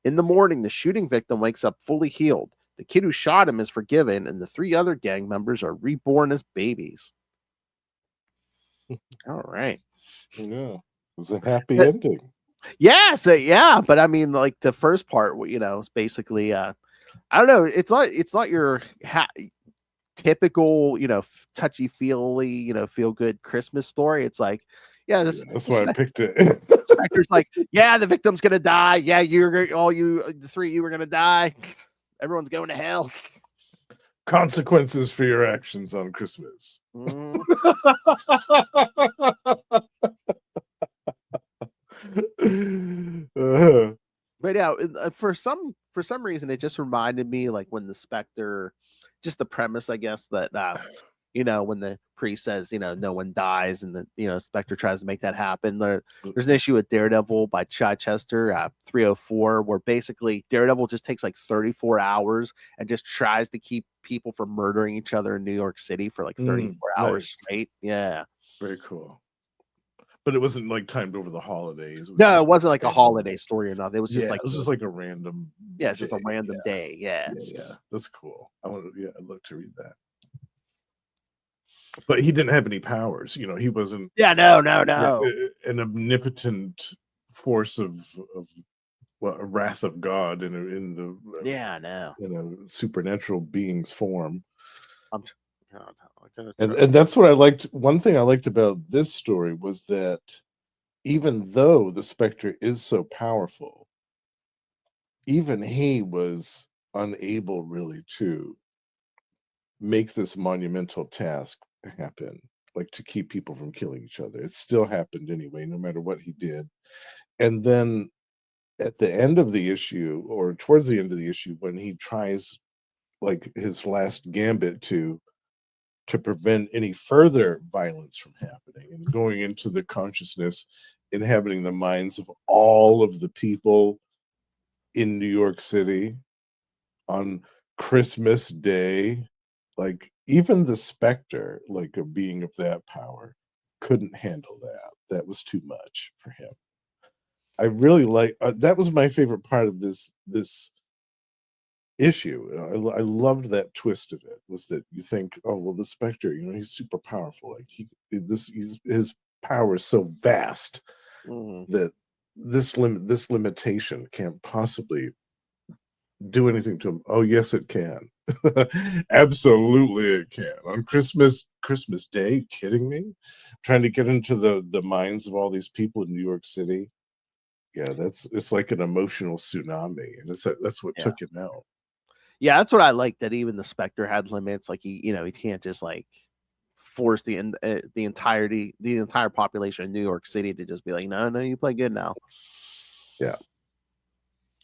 Speaker 1: In the morning, the shooting victim wakes up fully healed. The kid who shot him is forgiven, and the 3 other gang members are reborn as babies. All right.
Speaker 2: Yeah. It was a happy ending.
Speaker 1: Yeah, so yeah, but I mean, like the first part, is basically, I don't know, it's not your typical, touchy feely, feel good Christmas story. It's like, yeah,
Speaker 2: Yeah, that's why I picked it.
Speaker 1: Spectre's like, yeah, the victim's gonna die. Yeah, the three of you are gonna die. Everyone's going to hell.
Speaker 2: Consequences for your actions on Christmas.
Speaker 1: Mm. But yeah, for some reason, it just reminded me like when the Spectre, just the premise, I guess, that when the priest says, no one dies, and the Spectre tries to make that happen. There's an issue with Daredevil by Chichester, 304, where basically Daredevil just takes like 34 hours and just tries to keep people from murdering each other in New York City for like 34 hours
Speaker 2: nice.
Speaker 1: straight. Yeah.
Speaker 2: Very cool. But it wasn't like timed over the holidays.
Speaker 1: No, it wasn't like a holiday story or nothing. It was just
Speaker 2: it was just like a random.
Speaker 1: yeah, it's just a random day. Yeah.
Speaker 2: Yeah. That's cool. I'd love to read that. But he didn't have any powers. He wasn't.
Speaker 1: Yeah, no.
Speaker 2: An omnipotent force of a wrath of God in a supernatural being's form. And that's what I liked. One thing I liked about this story was that even though the Spectre is so powerful, even he was unable really to make this monumental task happen, like to keep people from killing each other. It still happened anyway, no matter what he did. And then at the end of the issue, or towards the end of the issue, when he tries like his last gambit to prevent any further violence from happening and going into the consciousness, inhabiting the minds of all of the people in New York City on Christmas Day, like even the Spectre, like a being of that power, couldn't handle that. That was too much for him. I really like that was my favorite part of this issue. I loved that twist of it, was that you think, oh well, the Spectre, he's super powerful. Like his power is so vast that this limitation can't possibly do anything to him. Oh yes, it can. Absolutely, it can. On Christmas Day, you kidding me? Trying to get into the minds of all these people in New York City. Yeah, it's like an emotional tsunami, and that's what took him out.
Speaker 1: Yeah, that's what I like, that even the Spectre had limits. Like he can't just like force the entire population of New York City to just be like, no, you play good now.
Speaker 2: Yeah,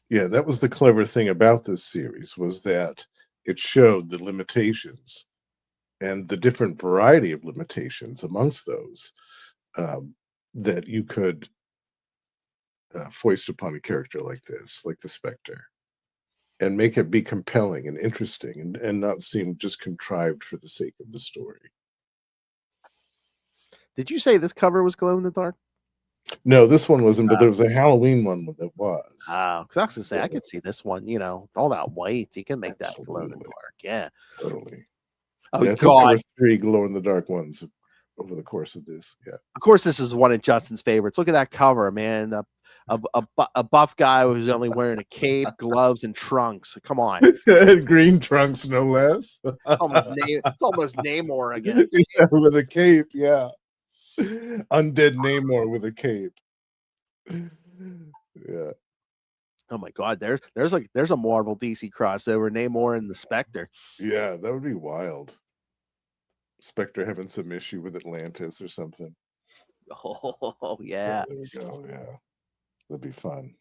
Speaker 2: that was the clever thing about this series, was that it showed the limitations and the different variety of limitations amongst those that you could foist upon a character like this, like the Spectre, and make it be compelling and interesting and not seem just contrived for the sake of the story.
Speaker 1: Did you say this cover was glow in the dark?
Speaker 2: No, this one wasn't, but there was a Halloween one that was.
Speaker 1: Oh, because I was gonna say I could see this one. All that white, you can make that glow in the dark. Yeah,
Speaker 2: totally.
Speaker 1: Oh
Speaker 2: yeah, I
Speaker 1: God,
Speaker 2: think there were 3 glow in the dark ones over the course of this. Yeah,
Speaker 1: of course, this is one of Justin's favorites. Look at that cover, man. A buff guy who's only wearing a cape, gloves, and trunks. Come on,
Speaker 2: green trunks, no less.
Speaker 1: It's almost Namor again.
Speaker 2: Yeah, with a cape. Yeah, undead Namor with a cape. Yeah.
Speaker 1: Oh my God, there's a Marvel DC crossover, Namor and the Spectre.
Speaker 2: Yeah, that would be wild. Spectre having some issue with Atlantis or something.
Speaker 1: Oh yeah.
Speaker 2: There we go. Yeah, that'd be fun.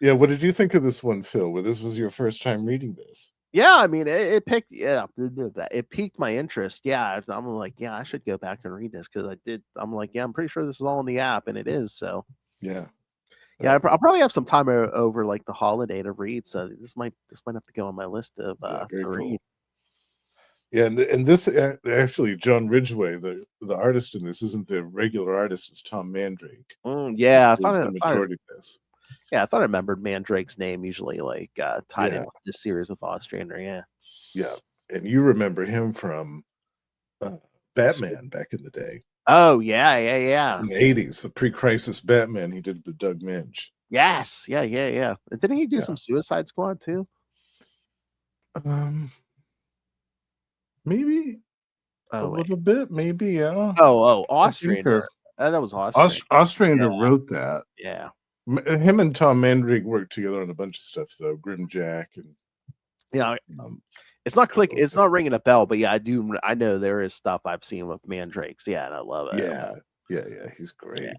Speaker 2: Yeah, what did you think of this one, Phil? Well, this was your first time reading this.
Speaker 1: Yeah, I mean, it piqued my interest. Yeah, I'm like, yeah, I should go back and read this, because I did. I'm like, yeah, I'm pretty sure this is all in the app, and it is. So
Speaker 2: yeah,
Speaker 1: I'll probably have some time over like the holiday to read. So this might have to go on my list of to read.
Speaker 2: Yeah, and this actually, John Ridgway, the artist in this, isn't the regular artist. It's Tom Mandrake.
Speaker 1: Yeah, I thought
Speaker 2: the majority of this.
Speaker 1: Yeah, I thought I remembered Mandrake's name, usually like tied in with this series with Ostrander.
Speaker 2: Yeah, and you remember him from Batman back in the day.
Speaker 1: Oh yeah.
Speaker 2: In the 80s, the pre-crisis Batman he did with Doug Minch.
Speaker 1: Yes, yeah. And didn't he do some Suicide Squad too?
Speaker 2: Maybe a little bit, maybe, yeah.
Speaker 1: Ostrander. That was Ostrander.
Speaker 2: Ostrander wrote that.
Speaker 1: Yeah.
Speaker 2: Him and Tom Mandrake worked together on a bunch of stuff, though. Grimjack and
Speaker 1: it's not ringing a bell, but yeah, I know there is stuff I've seen with Mandrakes. Yeah, and I love it.
Speaker 2: Yeah. He's great. Yeah.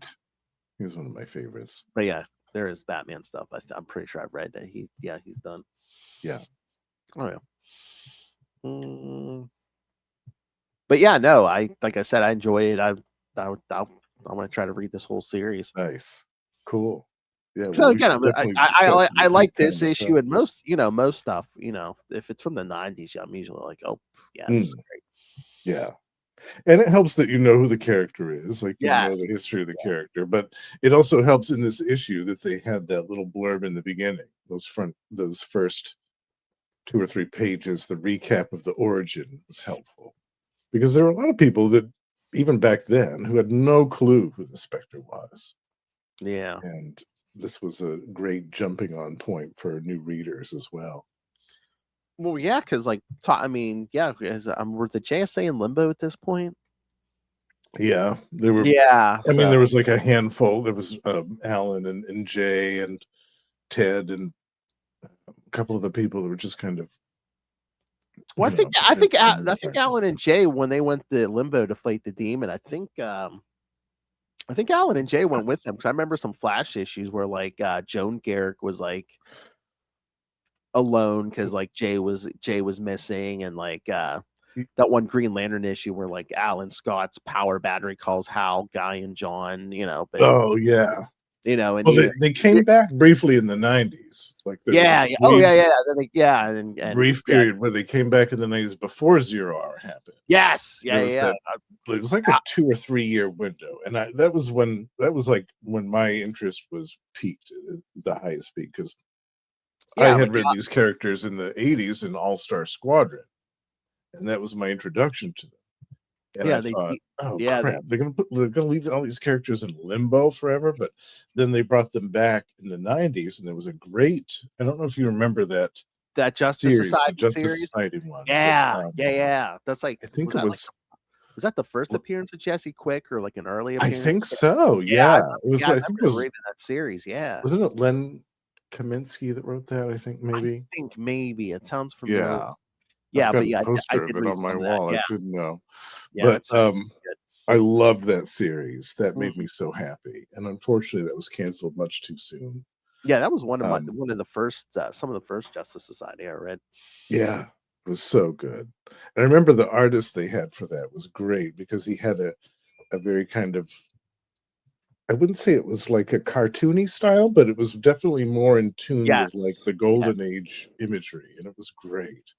Speaker 2: He's one of my favorites.
Speaker 1: But yeah, there is Batman stuff. I'm pretty sure I've read that. He's done.
Speaker 2: Yeah.
Speaker 1: Oh yeah. But yeah, no, like I said, I enjoy it. I want to try to read this whole series.
Speaker 2: Nice, cool. Yeah.
Speaker 1: So again, I like this issue and most stuff. If it's from the 90s, I'm usually like, oh yeah, this is great.
Speaker 2: Yeah. And it helps that you know who the character is, like you know the history of the character. But it also helps in this issue that they had that little blurb in the beginning, those first 2 or 3 pages, the recap of the origin was helpful. Because there were a lot of people that, even back then, who had no clue who the Spectre was.
Speaker 1: Yeah.
Speaker 2: And this was a great jumping on point for new readers as well.
Speaker 1: Well, yeah, because were the JSA in limbo at this point?
Speaker 2: Yeah, there were.
Speaker 1: Yeah,
Speaker 2: I mean, there was like a handful. There was Alan and Jay and Ted and a couple of the people that were just kind of.
Speaker 1: Well, I think Alan and Jay, when they went to limbo to fight the demon, I think Alan and Jay went with them because I remember some Flash issues where like Joan Garrick was like alone because like Jay was missing, and like that one Green Lantern issue where like Alan Scott's power battery calls Hal, Guy, and John. But,
Speaker 2: and they came back briefly in the 90s, like brief period where they came back in the 90s before 0 Hour happened.
Speaker 1: Yes,
Speaker 2: it was like a 2 or 3 year window, and that was like when my interest was peaked, the highest peak, because I had read these characters in the 80s in All-Star Squadron, and that was my introduction to them. And I thought, crap, they're gonna leave all these characters in limbo forever. But then they brought them back in the 90s, and there was a great, I don't know if you remember that
Speaker 1: Justice
Speaker 2: series,
Speaker 1: Society
Speaker 2: the Justice Society one.
Speaker 1: Yeah. That's like,
Speaker 2: I think was
Speaker 1: that the first appearance of Jesse Quick, or like an early appearance?
Speaker 2: I think so. Yeah. I think it was
Speaker 1: reading that series. Yeah.
Speaker 2: Wasn't it Len Kaminsky that wrote that? I think
Speaker 1: maybe it sounds familiar.
Speaker 2: Yeah.
Speaker 1: Yeah,
Speaker 2: I've got a poster of it on my wall. I should know.
Speaker 1: Yeah,
Speaker 2: but I loved that series. That made me so happy. And unfortunately, that was canceled much too soon.
Speaker 1: Yeah, that was one of the first, some of the first Justice Society I read.
Speaker 2: Yeah, it was so good. And I remember the artist they had for that was great because he had a very kind of, I wouldn't say it was like a cartoony style, but it was definitely more in tune with like the golden age imagery, and it was great.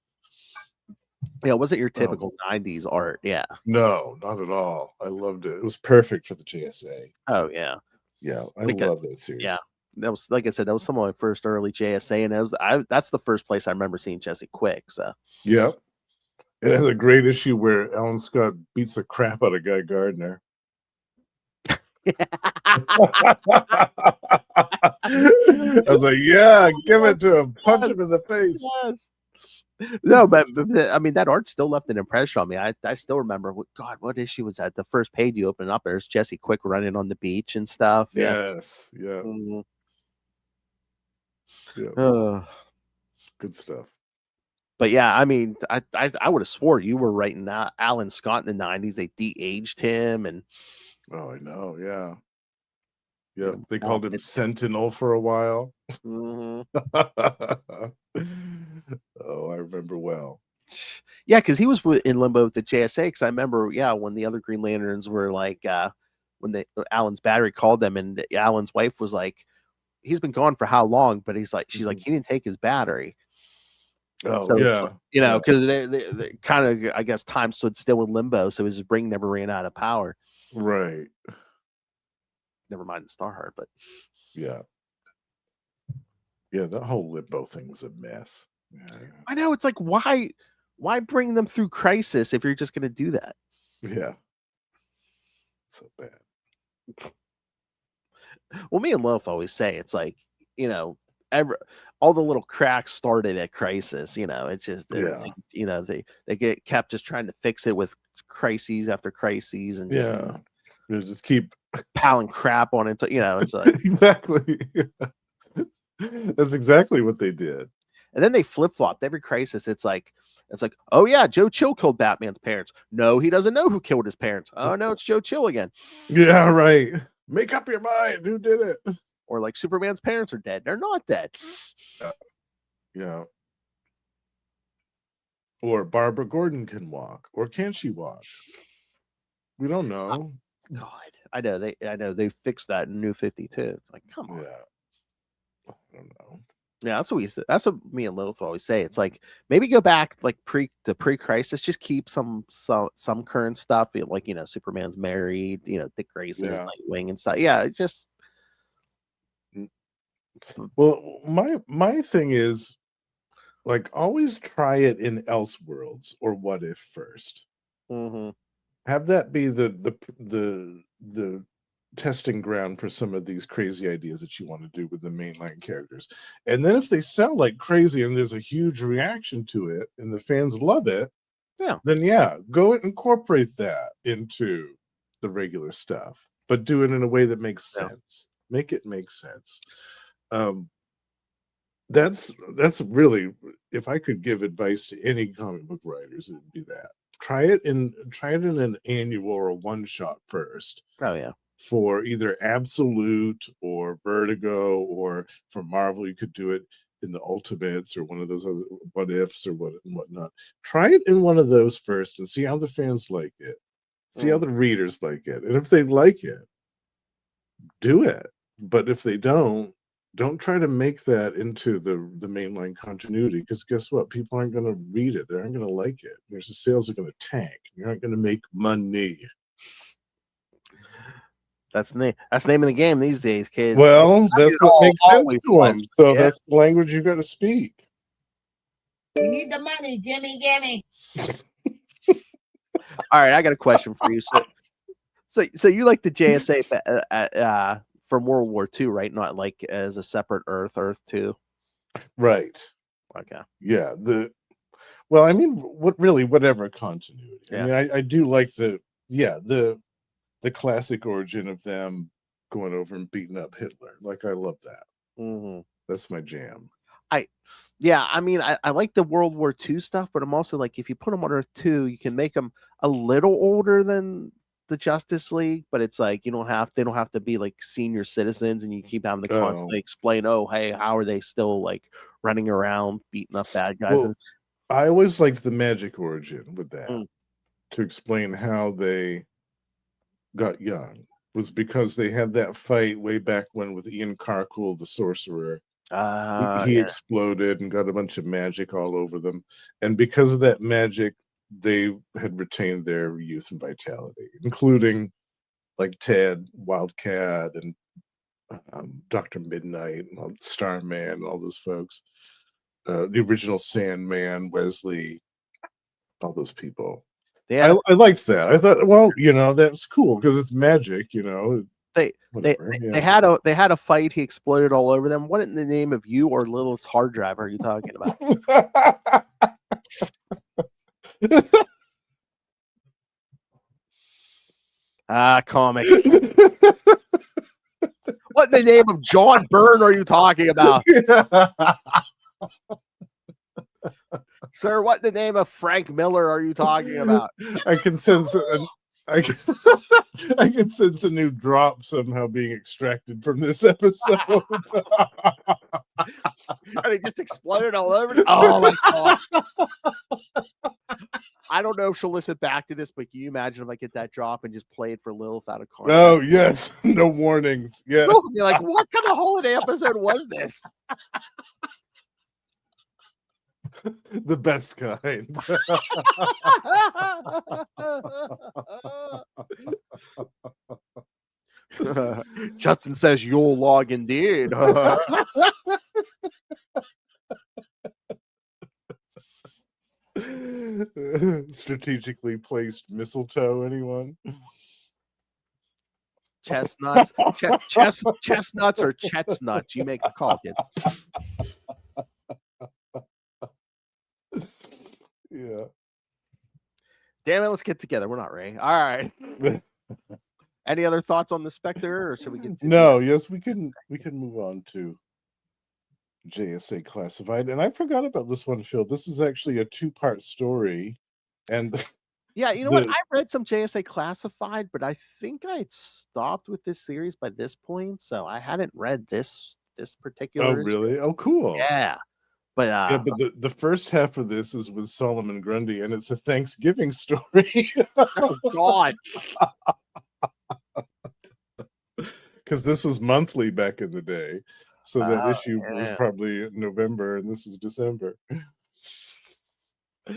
Speaker 1: Yeah, it wasn't your typical 90s art. Yeah.
Speaker 2: No, not at all. I loved it. It was perfect for the JSA.
Speaker 1: Oh, yeah.
Speaker 2: Yeah, I love that series.
Speaker 1: Yeah. That was, like I said, that was some of my first early JSA, and that's the first place I remember seeing Jesse Quick. So
Speaker 2: yeah. It has a great issue where Alan Scott beats the crap out of Guy Gardner. I was like, yeah, give it to him, punch him in the face.
Speaker 1: Yes. No, but I mean, that art still left an impression on me. I still remember, what issue was that? The first page you open up, there's Jesse Quick running on the beach and stuff.
Speaker 2: Yes, yeah.
Speaker 1: Mm-hmm.
Speaker 2: Yeah. Good stuff.
Speaker 1: But yeah, I mean, I would have swore you were writing that Alan Scott in the 90s. They de-aged him, and
Speaker 2: I know, yeah. Yeah, they called him Sentinel for a while.
Speaker 1: Mm-hmm.
Speaker 2: I remember well.
Speaker 1: Yeah, because he was in limbo with the JSA. Because I remember, when the other Green Lanterns were like, when Alan's battery called them, and Alan's wife was like, "He's been gone for how long?" But she's like, he didn't take his battery.
Speaker 2: Oh, so
Speaker 1: yeah, because they kind of, I guess, time stood still in limbo, so his ring never ran out of power.
Speaker 2: Right.
Speaker 1: Never mind the Starheart, but
Speaker 2: yeah, that whole limbo thing was a mess. Yeah.
Speaker 1: I know, it's like, why bring them through Crisis if you're just going to do that?
Speaker 2: Yeah. So bad.
Speaker 1: Well, me and Lilith always say it's like, all the little cracks started at Crisis. It's just they get kept just trying to fix it with crises after crises and
Speaker 2: just keep
Speaker 1: piling crap on it. It's like
Speaker 2: exactly. That's exactly what they did.
Speaker 1: And then they flip flopped every Crisis. It's like, oh yeah, Joe Chill killed Batman's parents. No, he doesn't know who killed his parents. Oh no, it's Joe Chill again.
Speaker 2: Yeah, right. Make up your mind. Who did it?
Speaker 1: Or like Superman's parents are dead. They're not dead.
Speaker 2: Yeah. Or Barbara Gordon can walk. Or can she walk? We don't know.
Speaker 1: God, I know they fixed that in New 52. It's like, come on.
Speaker 2: Yeah. I don't know.
Speaker 1: Yeah, that's what me and Lilith always say. It's like maybe go back like pre-Crisis, just keep some current stuff. Like Superman's married. Dick Grayson is Nightwing and stuff. Yeah, it just.
Speaker 2: Well, my thing is, like, always try it in Elseworlds or What If first.
Speaker 1: Mm-hmm.
Speaker 2: Have that be the testing ground for some of these crazy ideas that you want to do with the mainline characters. And then if they sell like crazy and there's a huge reaction to it and the fans love it, then go and incorporate that into the regular stuff, but do it in a way that makes sense. Make it make sense. That's really, if I could give advice to any comic book writers, it would be that. Try it in an annual or a one-shot first.
Speaker 1: Oh yeah.
Speaker 2: For either Absolute or Vertigo, or for Marvel, you could do it in the Ultimates or one of those other What Ifs or whatnot. Try it in one of those first and see how the fans like it. See how the readers like it. And if they like it, do it. But if they don't try to make that into the mainline continuity, because guess what? People aren't going to read it. They aren't going to like it. The sales are going to tank. You aren't going to make money.
Speaker 1: That's the name of the game these days, kids.
Speaker 2: Well, that's what makes sense to them. So that's the language you got to speak.
Speaker 4: We need the money. Gimme.
Speaker 1: All right, I got a question for you. So you like the JSA from World War II, right? Not like as a separate Earth 2.
Speaker 2: Right.
Speaker 1: Okay.
Speaker 2: Yeah. Well, I mean, whatever continuity.
Speaker 1: Yeah.
Speaker 2: I mean, I do like the classic origin of them going over and beating up Hitler. Like, I love that.
Speaker 1: Mm-hmm.
Speaker 2: That's my jam.
Speaker 1: I mean, I like the World War II stuff, but I'm also like, if you put them on Earth 2, you can make them a little older than the Justice League, but it's like they don't have to be like senior citizens, and you keep having to constantly explain, hey, how are they still like running around beating up bad guys?
Speaker 2: Well, I always liked the Magic origin with that to explain how they got young, was because they had that fight way back when with Ian Karkull, the sorcerer. He exploded and got a bunch of magic all over them, and because of that magic, they had retained their youth and vitality, including like Ted, Wildcat, and Dr. Midnight, and Starman, and all those folks. The original Sandman, Wesley, all those people. I liked that. I thought, well, that's cool because it's magic.
Speaker 1: They had a fight. He exploded all over them. What in the name of you or Lilith's hard drive are you talking about? Comic. What in the name of John Byrne are you talking about? Sir, what in the name of Frank Miller are you talking about?
Speaker 2: I can sense I can sense a new drop somehow being extracted from this episode.
Speaker 1: And it just exploded all over. Oh my God. I don't know if she'll listen back to this, but can you imagine if I get that drop and just play it for Lilith out of context?
Speaker 2: Oh, yes. No warnings. Yeah.
Speaker 1: You're like, what kind of holiday episode was this?
Speaker 2: The best kind.
Speaker 1: Justin says you'll log indeed.
Speaker 2: Strategically placed mistletoe, anyone?
Speaker 1: Chestnuts, chestnuts or chestnuts. You make the call, kid.
Speaker 2: Yeah.
Speaker 1: Damn it, let's get together. We're not ready. All right. Any other thoughts on the Spectre, or should we get to
Speaker 2: No, yes, we can move on to JSA Classified. And I forgot about this one, Phil. This is actually a 2-part story. And
Speaker 1: yeah, you know what? I read some JSA Classified, but I think I had stopped with this series by this point, so I hadn't read this particular.
Speaker 2: Oh, really? Oh, cool.
Speaker 1: Yeah. But
Speaker 2: yeah, but the first half of this is with Solomon Grundy, and it's a Thanksgiving story.
Speaker 1: oh God.
Speaker 2: Because this was monthly back in the day. So that issue was
Speaker 1: yeah.
Speaker 2: probably November, and this is December.
Speaker 1: So funny.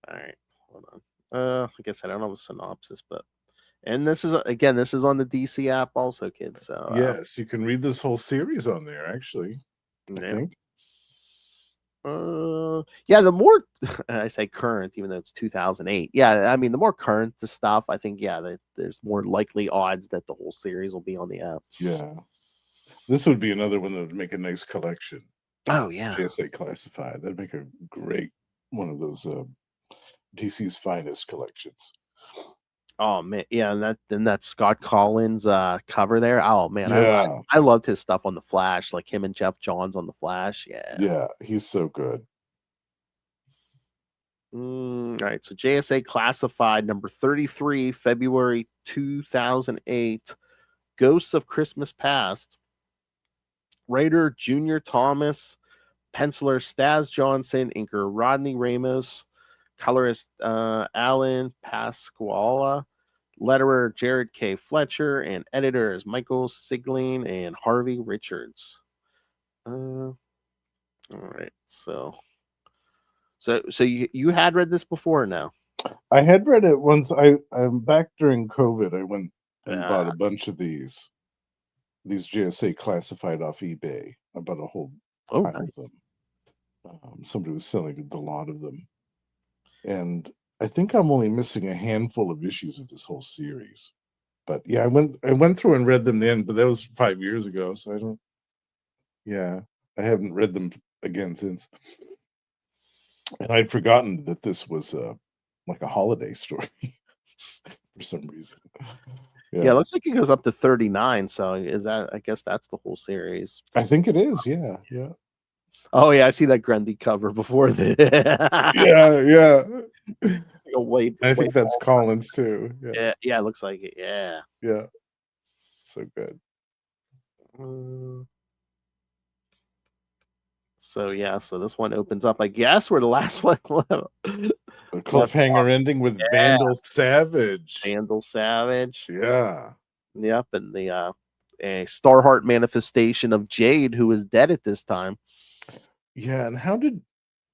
Speaker 1: All right, hold on. I guess I don't know the synopsis, but and this is on the DC app also, kids. So
Speaker 2: yes, you can read this whole series on there. Actually, I think.
Speaker 1: Yeah, the more I say current, even though it's 2008. Yeah, I mean, the more current the stuff, I think, yeah, there's more likely odds that the whole series will be on the app.
Speaker 2: Yeah, this would be another one that would make a nice collection.
Speaker 1: Oh yeah,
Speaker 2: JSA Classified. That'd make a great one of those DC's finest collections.
Speaker 1: Oh man, yeah, and that Scott Collins cover there. Oh man,
Speaker 2: yeah.
Speaker 1: I loved his stuff on the Flash, like him and Jeff Johns on the Flash.
Speaker 2: Yeah, he's so good.
Speaker 1: All right, so JSA Classified number 33, February 2008, Ghosts of Christmas Past. Writer Junior Thomas, penciler Staz Johnson, inker Rodney Ramos, colorist Alan Pasquala, letterer Jared K. Fletcher, and editors Michael Sigling and Harvey Richards. All right, so you had read this before now?
Speaker 2: I had read it once. I'm back during COVID. I went and bought a bunch of these JSA Classified off eBay. I bought a whole pile of them. Somebody was selling a lot of them, and I think I'm only missing a handful of issues of this whole series. But yeah, I went through and read them then, but that was 5 years ago, so I don't. Yeah, I haven't read them again since. And I'd forgotten that this was like a holiday story for some reason.
Speaker 1: Yeah, it looks like it goes up to 39. So is that? I guess that's the whole series.
Speaker 2: I think it is. Yeah.
Speaker 1: Oh yeah, I see that Grundy cover before the.
Speaker 2: yeah.
Speaker 1: Wait,
Speaker 2: I think that's Collins too.
Speaker 1: Yeah, it looks like it. Yeah.
Speaker 2: So good.
Speaker 1: So this one opens up, I guess, where the last one
Speaker 2: a cliffhanger ending with Vandal Savage. Yeah.
Speaker 1: Yep, and the a Starheart manifestation of Jade, who is dead at this time.
Speaker 2: Yeah, and how did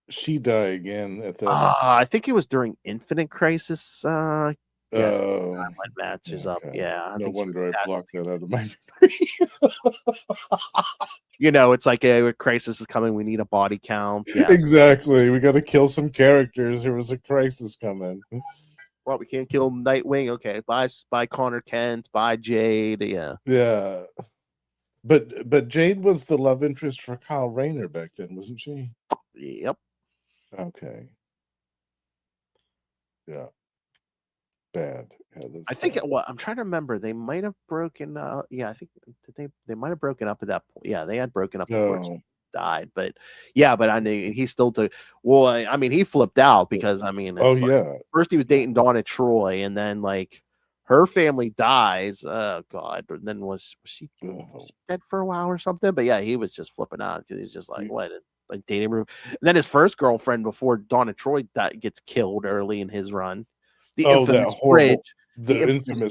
Speaker 2: she die again at that?
Speaker 1: I think it was during Infinite Crisis. That matches up. Yeah.
Speaker 2: No wonder I blocked that out of my memory.
Speaker 1: It's like a crisis is coming. We need a body count. Yeah.
Speaker 2: Exactly. We got to kill some characters. There was a crisis coming.
Speaker 1: Well, we can't kill Nightwing. Okay. Bye Connor Kent. Bye Jade. Yeah.
Speaker 2: Yeah. But Jade was the love interest for Kyle Rayner back then, wasn't she?
Speaker 1: Yep.
Speaker 2: Okay. Yeah. Bad. Yeah,
Speaker 1: I think I'm trying to remember. They might have broken up. Yeah, I think they might have broken up at that point. Yeah, they had broken up before she died. But I mean, he still took. Well, I mean, he flipped out because first he was dating Donna Troy, and then like her family dies. Oh God! But then was she dead for a while or something? But yeah, he was just flipping out because he's just like, what? Like dating room. And then his first girlfriend before Donna Troy gets killed early in his run. The infamous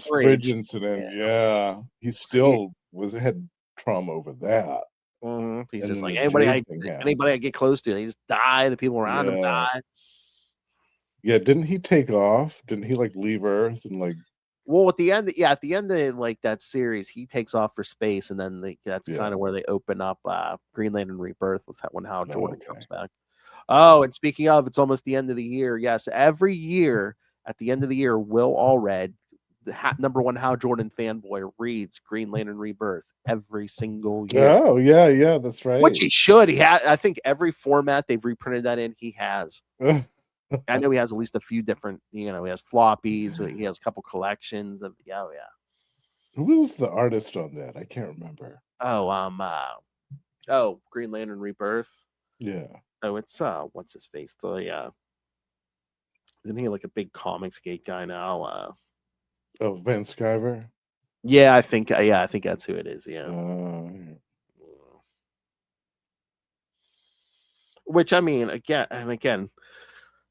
Speaker 2: fridge incident. Yeah. He still had trauma over that.
Speaker 1: He's just like anybody I get close to, they just die. The people around him die.
Speaker 2: Yeah, didn't he take off? Didn't he like leave Earth and like?
Speaker 1: Well, at the end of like that series, he takes off for space, and then that's kind of where they open up Green Lantern Rebirth with when Hal Jordan comes back. Oh, and speaking of, it's almost the end of the year. Yes, every year at the end of the year, Will Allred #1 Hal Jordan fanboy reads Green Lantern Rebirth every single year.
Speaker 2: Oh yeah, that's right.
Speaker 1: Which he should. I think every format they've reprinted that in, he has. I know he has at least a few different. He has floppies. He has a couple collections of. Yeah.
Speaker 2: Who was the artist on that? I can't remember.
Speaker 1: Green Lantern Rebirth.
Speaker 2: Yeah.
Speaker 1: Oh, it's what's his face? Isn't he like a big comics geek guy now?
Speaker 2: Van Sciver.
Speaker 1: Yeah, I think that's who it is. Yeah. Which I mean, again,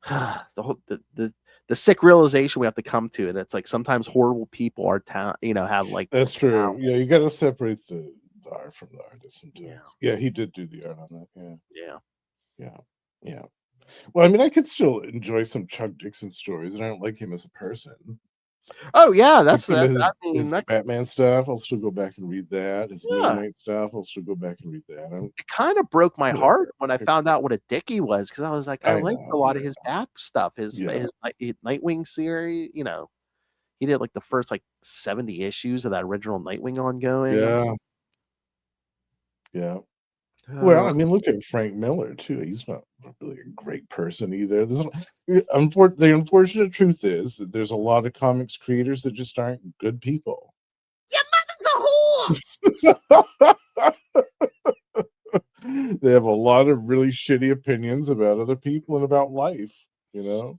Speaker 1: the sick realization we have to come to, and it's like sometimes horrible people are have like
Speaker 2: that's true. Yeah, you got to separate the art from the artist sometimes. Yeah, he did do the art on that. Yeah. Well, I mean, I could still enjoy some Chuck Dixon stories, and I don't like him as a person.
Speaker 1: Oh yeah, that's
Speaker 2: his Batman stuff. I'll still go back and read that. His Moon Knight stuff. I'll still go back and read that.
Speaker 1: It kind of broke my heart when I found out what a dick he was, because I was like, I liked a lot of his Bat stuff. His Nightwing series. He did like the first 70 issues of that original Nightwing ongoing.
Speaker 2: Yeah. Well, I mean, look at Frank Miller too. He's not really a great person either. The unfortunate truth is that there's a lot of comics creators that just aren't good people.
Speaker 4: Your mother's a
Speaker 2: whore. They have a lot of really shitty opinions about other people and about life.
Speaker 1: Oh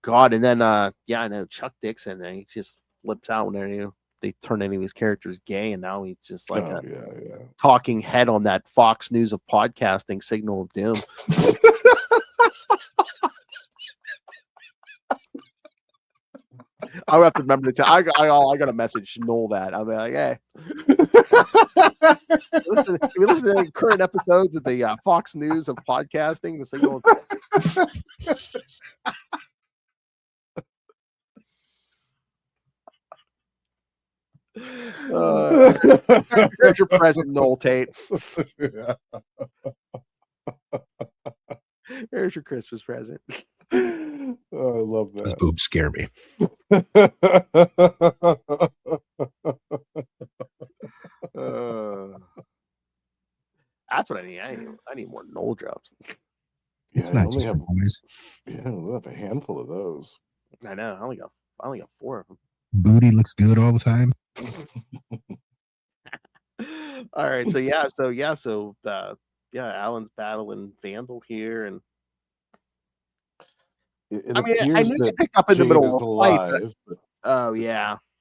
Speaker 1: God! And then I know Chuck Dixon. And he just flips out when they turn any of his characters gay, and now he's just like talking head on that Fox News of podcasting Signal of Doom. I'll have to remember to I got to message Noel that. I'll be like, hey. If you listen to current episodes of the Fox News of podcasting, the Signal of here's your present, Noel Tate. Here's your Christmas present.
Speaker 2: Oh, I love that.
Speaker 5: Those boobs scare me.
Speaker 1: That's what I need. I need more Noel drops.
Speaker 5: It's not just for boys.
Speaker 2: Yeah, we'll have a handful of those.
Speaker 1: I know. I only got 4 of them.
Speaker 5: Booty looks good all the time.
Speaker 1: All right. So Alan's battling Vandal here, and
Speaker 2: I knew
Speaker 1: you picked up in the middle of a fight.
Speaker 2: But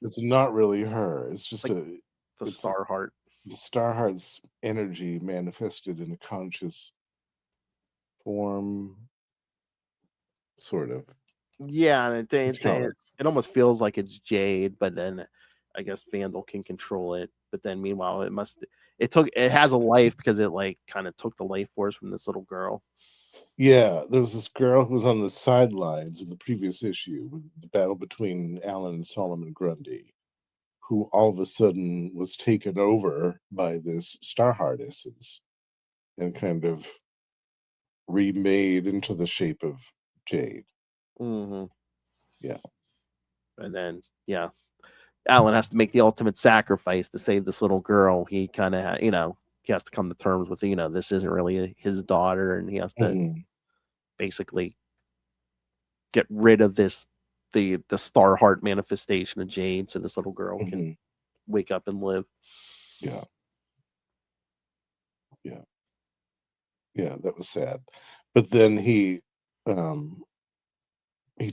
Speaker 2: it's not really her. It's just
Speaker 1: the Starheart.
Speaker 2: The Starheart's energy manifested in a conscious form, sort of.
Speaker 1: Yeah, and it almost feels like it's Jade, but then I guess Vandal can control it. But then meanwhile, it has a life because it kind of took the life force from this little girl.
Speaker 2: Yeah, there was this girl who was on the sidelines in the previous issue with the battle between Alan and Solomon Grundy, who all of a sudden was taken over by this Starheart essence and kind of remade into the shape of Jade.
Speaker 1: Mm-hmm.
Speaker 2: Yeah.
Speaker 1: And then, Alan has to make the ultimate sacrifice to save this little girl. He kind of, he has to come to terms with, this isn't really his daughter, and he has to basically get rid of the Starheart manifestation of Jade, so this little girl can wake up and live.
Speaker 2: Yeah, that was sad. But then he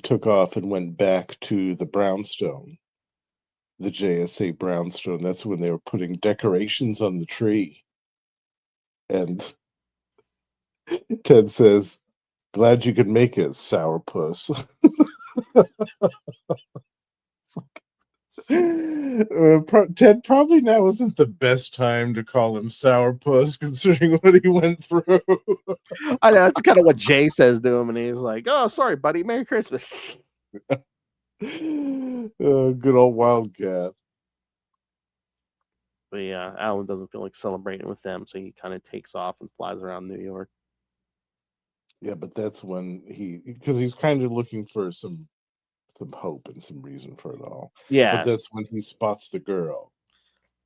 Speaker 2: took off and went back to the brownstone, the JSA brownstone. That's when they were putting decorations on the tree. And Ted says, "Glad you could make it, sourpuss." Ted, probably now isn't the best time to call him sourpuss, considering what he went through.
Speaker 1: I know, that's kind of what Jay says to him, and he's like, "Oh, sorry, buddy. Merry Christmas."
Speaker 2: Good old Wildcat.
Speaker 1: But yeah, Alan doesn't feel like celebrating with them, so he kind of takes off and flies around New York.
Speaker 2: Yeah, but that's when because he's kind of looking for some some hope and some reason for it all.
Speaker 1: Yeah.
Speaker 2: But that's when he spots the girl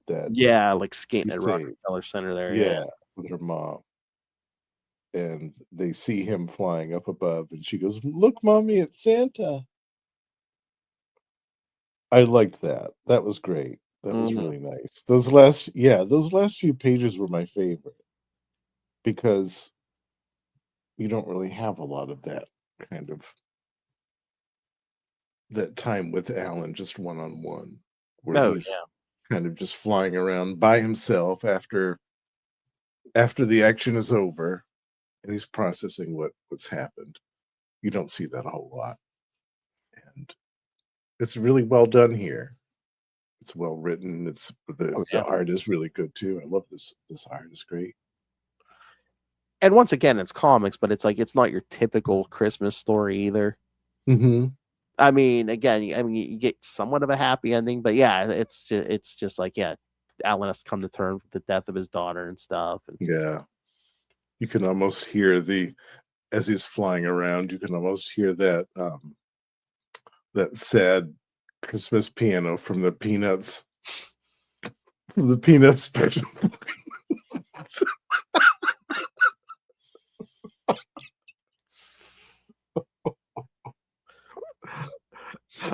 Speaker 2: that
Speaker 1: like skating
Speaker 2: he
Speaker 1: at
Speaker 2: saved.
Speaker 1: Rockefeller Center there.
Speaker 2: Yeah, with her mom. And they see him flying up above, and she goes, "Look, Mommy, it's Santa." I liked that. That was great. That was really nice. Those last few pages were my favorite because you don't really have a lot of that kind of that time with Alan just one-on-one, where he's kind of just flying around by himself after the action is over, and he's processing what's happened. You don't see that a whole lot, and it's really well done here. It's well written. It's the art is really good too. I love this art. It's great.
Speaker 1: And once again, it's comics, but it's like it's not your typical Christmas story either.
Speaker 2: Mm-hmm.
Speaker 1: I mean, again, you get somewhat of a happy ending, but yeah, it's just like Alan has to come to terms with the death of his daughter and stuff. And
Speaker 2: yeah, you can almost hear as he's flying around. You can almost hear that that sad Christmas piano from the Peanuts special.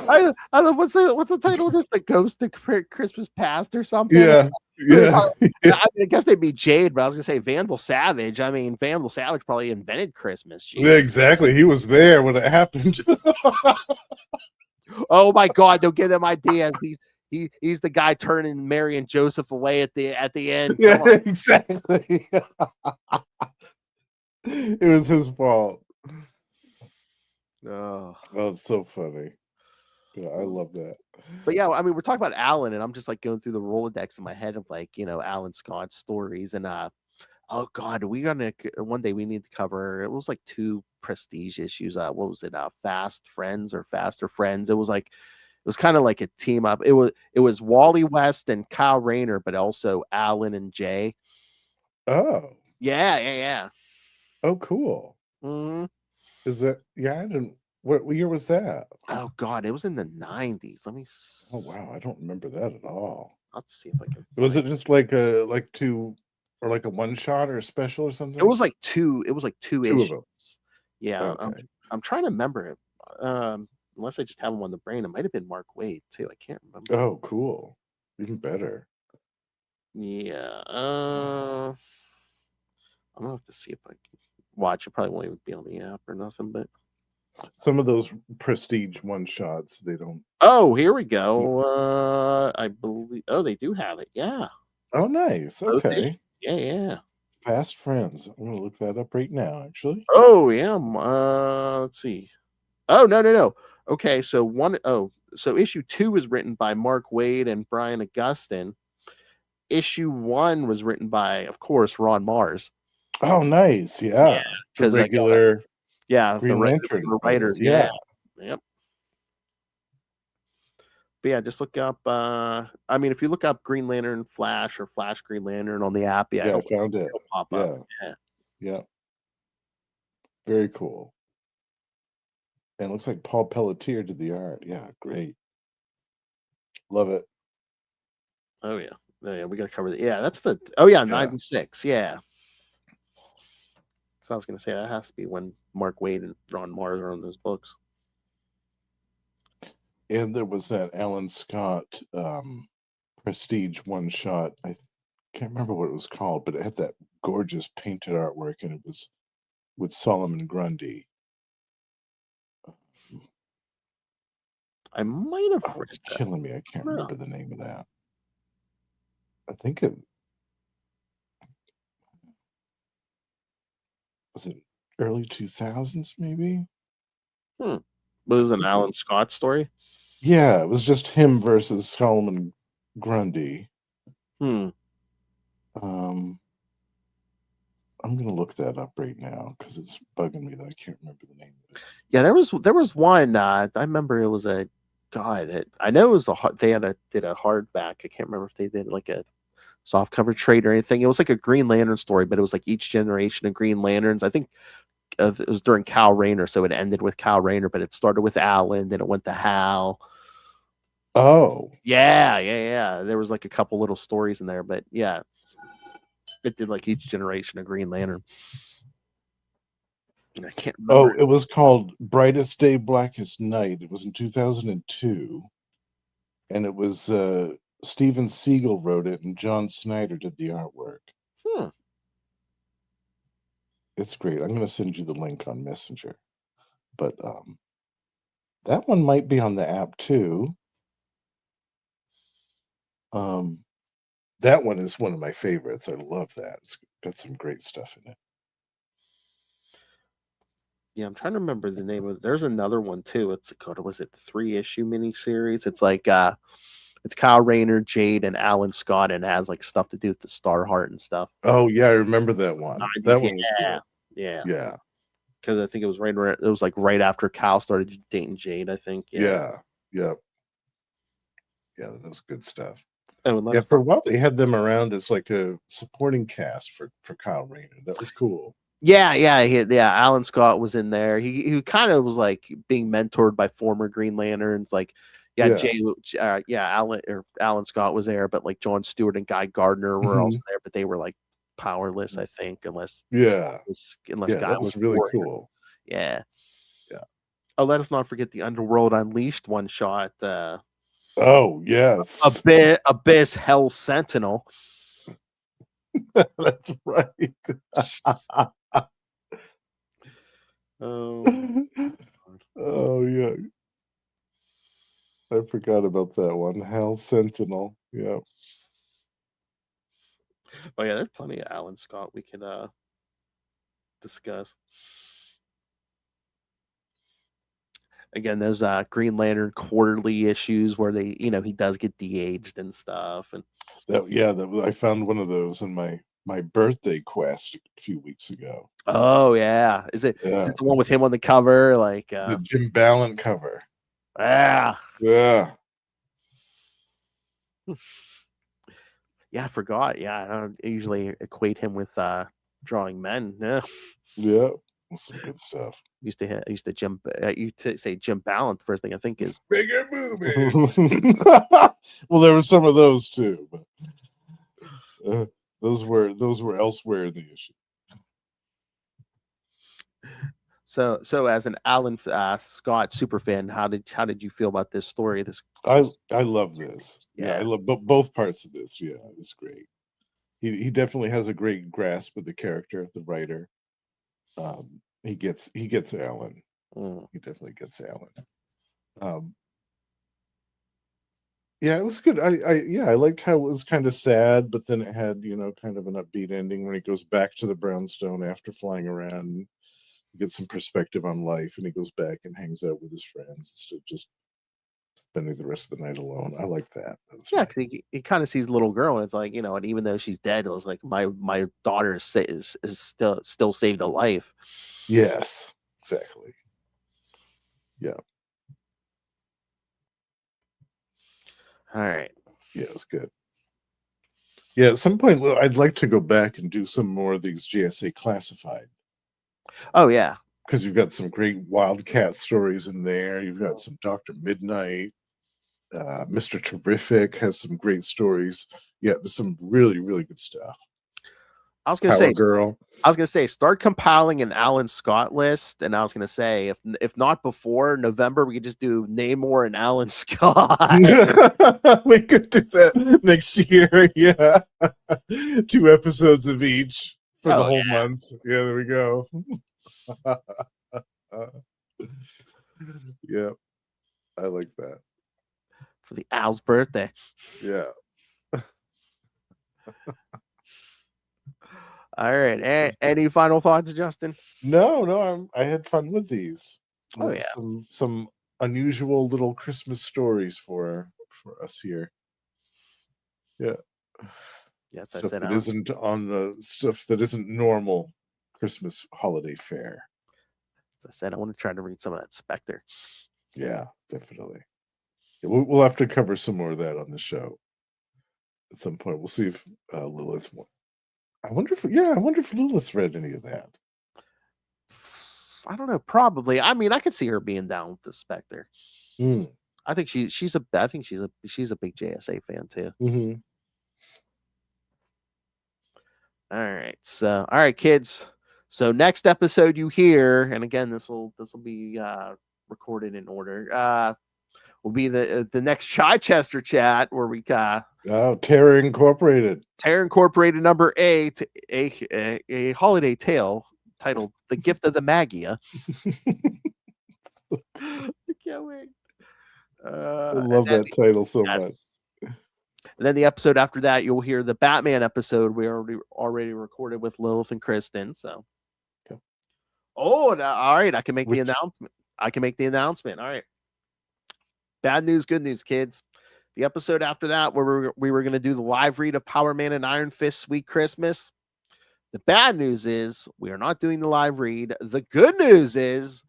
Speaker 1: I love what's the title of this? The Ghost of Christmas Past or something?
Speaker 2: Yeah.
Speaker 1: I guess they'd be Jade, but I was gonna say Vandal Savage. I mean, Vandal Savage probably invented Christmas. Geez.
Speaker 2: Yeah, exactly. He was there when it happened.
Speaker 1: Oh my God! Don't give them ideas. He's the guy turning Mary and Joseph away at the end.
Speaker 2: Yeah, exactly. It was his fault.
Speaker 1: Oh,
Speaker 2: it's so funny. Yeah, I love that.
Speaker 1: But yeah, I mean, we're talking about Alan, and I'm just like going through the Rolodex in my head of like Alan Scott's stories, and oh God, one day we need to cover. It was like 2 prestige issues. What was it? Fast Friends or Faster Friends. It was kind of like a team up. It was Wally West and Kyle Rayner, but also Alan and Jay.
Speaker 2: Oh.
Speaker 1: Yeah.
Speaker 2: Oh, cool.
Speaker 1: Mm-hmm.
Speaker 2: Is that? Yeah, I didn't. What year was that?
Speaker 1: Oh God, it was in the 90s. Let me.
Speaker 2: Oh wow, I don't remember that at all.
Speaker 1: I'll have to see if I can.
Speaker 2: Was it just like a one shot or a special or something?
Speaker 1: It was like 2. It was like 2 issues.
Speaker 2: Of them.
Speaker 1: Yeah,
Speaker 2: okay.
Speaker 1: I'm trying to remember it. Unless I just have him on the brain, it might have been Mark Waid too. I can't remember.
Speaker 2: Oh, cool. Even better.
Speaker 1: Yeah. I'm gonna have to see if I can watch it. Probably won't even be on the app or nothing, but
Speaker 2: some of those prestige one shots, they don't.
Speaker 1: Oh, here we go. I believe. Oh, they do have it. Yeah.
Speaker 2: Oh, nice. Okay.
Speaker 1: Yeah.
Speaker 2: Fast Friends. I'm gonna look that up right now. Actually.
Speaker 1: Oh yeah. Let's see. Oh no. Okay, so issue 2 was written by Mark Waid and Brian Augustyn. Issue 1 was written by, of course, Ron Mars.
Speaker 2: Oh, nice. Yeah.
Speaker 1: Because
Speaker 2: regular.
Speaker 1: Green Lantern writers. Yeah. Yep. But yeah, just look up. I mean, if you look up Green Lantern Flash or Flash Green Lantern on the app,
Speaker 2: I found it.
Speaker 1: It'll pop up.
Speaker 2: Yeah. Very cool. And it looks like Paul Pelletier did the art. Yeah, great. Love it.
Speaker 1: Oh yeah, we gotta cover that. Yeah, that's the. Oh yeah, 96. Yeah. So I was gonna say that has to be when Mark Waid and Ron Mars are on those books.
Speaker 2: And there was that Alan Scott prestige one shot. I can't remember what it was called, but it had that gorgeous painted artwork, and it was with Solomon Grundy.
Speaker 1: I might have.
Speaker 2: Oh, it's killing me. I can't remember the name of that. I think it was it early 2000s, maybe.
Speaker 1: It was an Alan Scott story.
Speaker 2: Yeah, it was just him versus Solomon Grundy. I'm gonna look that up right now because it's bugging me that I can't remember the name of it.
Speaker 1: Yeah, there was one. I remember it was a God. I know it was they did a hardback. I can't remember if they did like a soft cover trade or anything. It was like a Green Lantern story, but it was like each generation of Green Lanterns. I think it was during Kal Rayner, so it ended with Kal Rayner, but it started with Alan, then it went to Hal.
Speaker 2: Oh,
Speaker 1: yeah. There was like a couple little stories in there, but yeah, it did like each generation of Green Lantern. I can't remember.
Speaker 2: it was called Brightest Day, Blackest Night. It was in 2002, and it was Steven Siegel wrote it, and John Snyder did the artwork. It's great. I'm going to send you the link on Messenger, but that one might be on the app too. That one is one of my favorites. I love that. It's got some great stuff in it.
Speaker 1: Yeah, I'm trying to remember the name of it. There's another one too. It's was it 3-issue miniseries? It's like it's Kyle Rayner, Jade, and Alan Scott, and it has like stuff to do with the Starheart and stuff.
Speaker 2: Oh yeah, I remember that one.
Speaker 1: 90s,
Speaker 2: that one was good.
Speaker 1: Yeah. Because I think it was right after Kyle started dating Jade. I think.
Speaker 2: Yeah. That was good stuff.
Speaker 1: Oh,
Speaker 2: yeah, for a while they had them around as like a supporting cast for Kyle Rayner. That was cool.
Speaker 1: Yeah. Alan Scott was in there. He kind of was like being mentored by former Green Lanterns. Like, Alan Scott was there, but like John Stewart and Guy Gardner were also there, but they were like powerless, I think, unless Guy
Speaker 2: that was really cool.
Speaker 1: Yeah. Oh, let us not forget the Underworld Unleashed one shot.
Speaker 2: Oh yes,
Speaker 1: Abyss Hell Sentinel.
Speaker 2: That's right. Oh yeah, I forgot about that one. Hell Sentinel. Yeah.
Speaker 1: Oh yeah, there's plenty of Alan Scott we could discuss. Again, those Green Lantern quarterly issues where they, he does get de-aged and stuff. And
Speaker 2: I found one of those in my birthday quest a few weeks ago.
Speaker 1: Oh yeah, is it the one with him on the cover, like
Speaker 2: the Jim Ballant cover?
Speaker 1: Yeah. Yeah, I forgot. Yeah, I don't usually equate him with drawing men.
Speaker 2: Yeah, some good stuff.
Speaker 1: You say Jim Ballant. The first thing I think is
Speaker 2: bigger boobies. Well, there were some of those too, but those were elsewhere in the issue.
Speaker 1: So as an Alan Scott superfan, how did you feel about this story?
Speaker 2: I love this. Yeah, I love both parts of this. Yeah, it's great. He definitely has a great grasp of the character, the writer. He gets Alan. He definitely gets Alan. Yeah, it was good. I liked how it was kind of sad, but then it had kind of an upbeat ending when he goes back to the brownstone after flying around. He gets some perspective on life, and he goes back and hangs out with his friends instead of just spending the rest of the night alone. I like that.
Speaker 1: Because he kind of sees the little girl, and it's like, and even though she's dead, it was like my daughter is still saved a life.
Speaker 2: Yes, exactly. Yeah.
Speaker 1: All right.
Speaker 2: Yeah, it's good. Yeah, at some point, I'd like to go back and do some more of these JSA Classified.
Speaker 1: Oh yeah,
Speaker 2: because you've got some great Wildcat stories in there. You've got some Dr. Midnight. Mr. Terrific has some great stories. Yeah, there's some really, really good stuff.
Speaker 1: I was gonna say start compiling an Alan Scott list, and I was gonna say if not before November, we could just do Namor and Alan Scott.
Speaker 2: We could do that next year. Yeah, 2 episodes of each for the whole month. Yeah, there we go. Yeah, I like that
Speaker 1: for the Al's birthday.
Speaker 2: Yeah.
Speaker 1: All right. Any final thoughts, Justin?
Speaker 2: No. I had fun with these.
Speaker 1: Oh yeah,
Speaker 2: some unusual little Christmas stories for us here. Yeah. Stuff that isn't on the stuff that isn't normal Christmas holiday fare.
Speaker 1: As I said, I want to try to read some of that Spectre.
Speaker 2: Yeah, definitely. Yeah, we'll have to cover some more of that on the show at some point. We'll see if Lilith. I wonder if Lilith read any of that.
Speaker 1: I don't know. Probably. I mean, I could see her being down with the Spectre.
Speaker 2: Mm.
Speaker 1: I think she's a big JSA fan too.
Speaker 2: Mm-hmm.
Speaker 1: All right, kids. So next episode you hear, and again, this will be recorded in order. Will be the next Chichester chat where we
Speaker 2: Terror Incorporated.
Speaker 1: Terror Incorporated number 8, a holiday tale titled "The Gift of the Magia." I can't wait.
Speaker 2: I love that title so much.
Speaker 1: And then the episode after that, you'll hear the Batman episode we already recorded with Lilith and Kristen. So,
Speaker 2: okay.
Speaker 1: All right, I can make the announcement. All right. Bad news, good news, kids. The episode after that, where we were going to do the live read of Power Man and Iron Fist Sweet Christmas. The bad news is we are not doing the live read. The good news is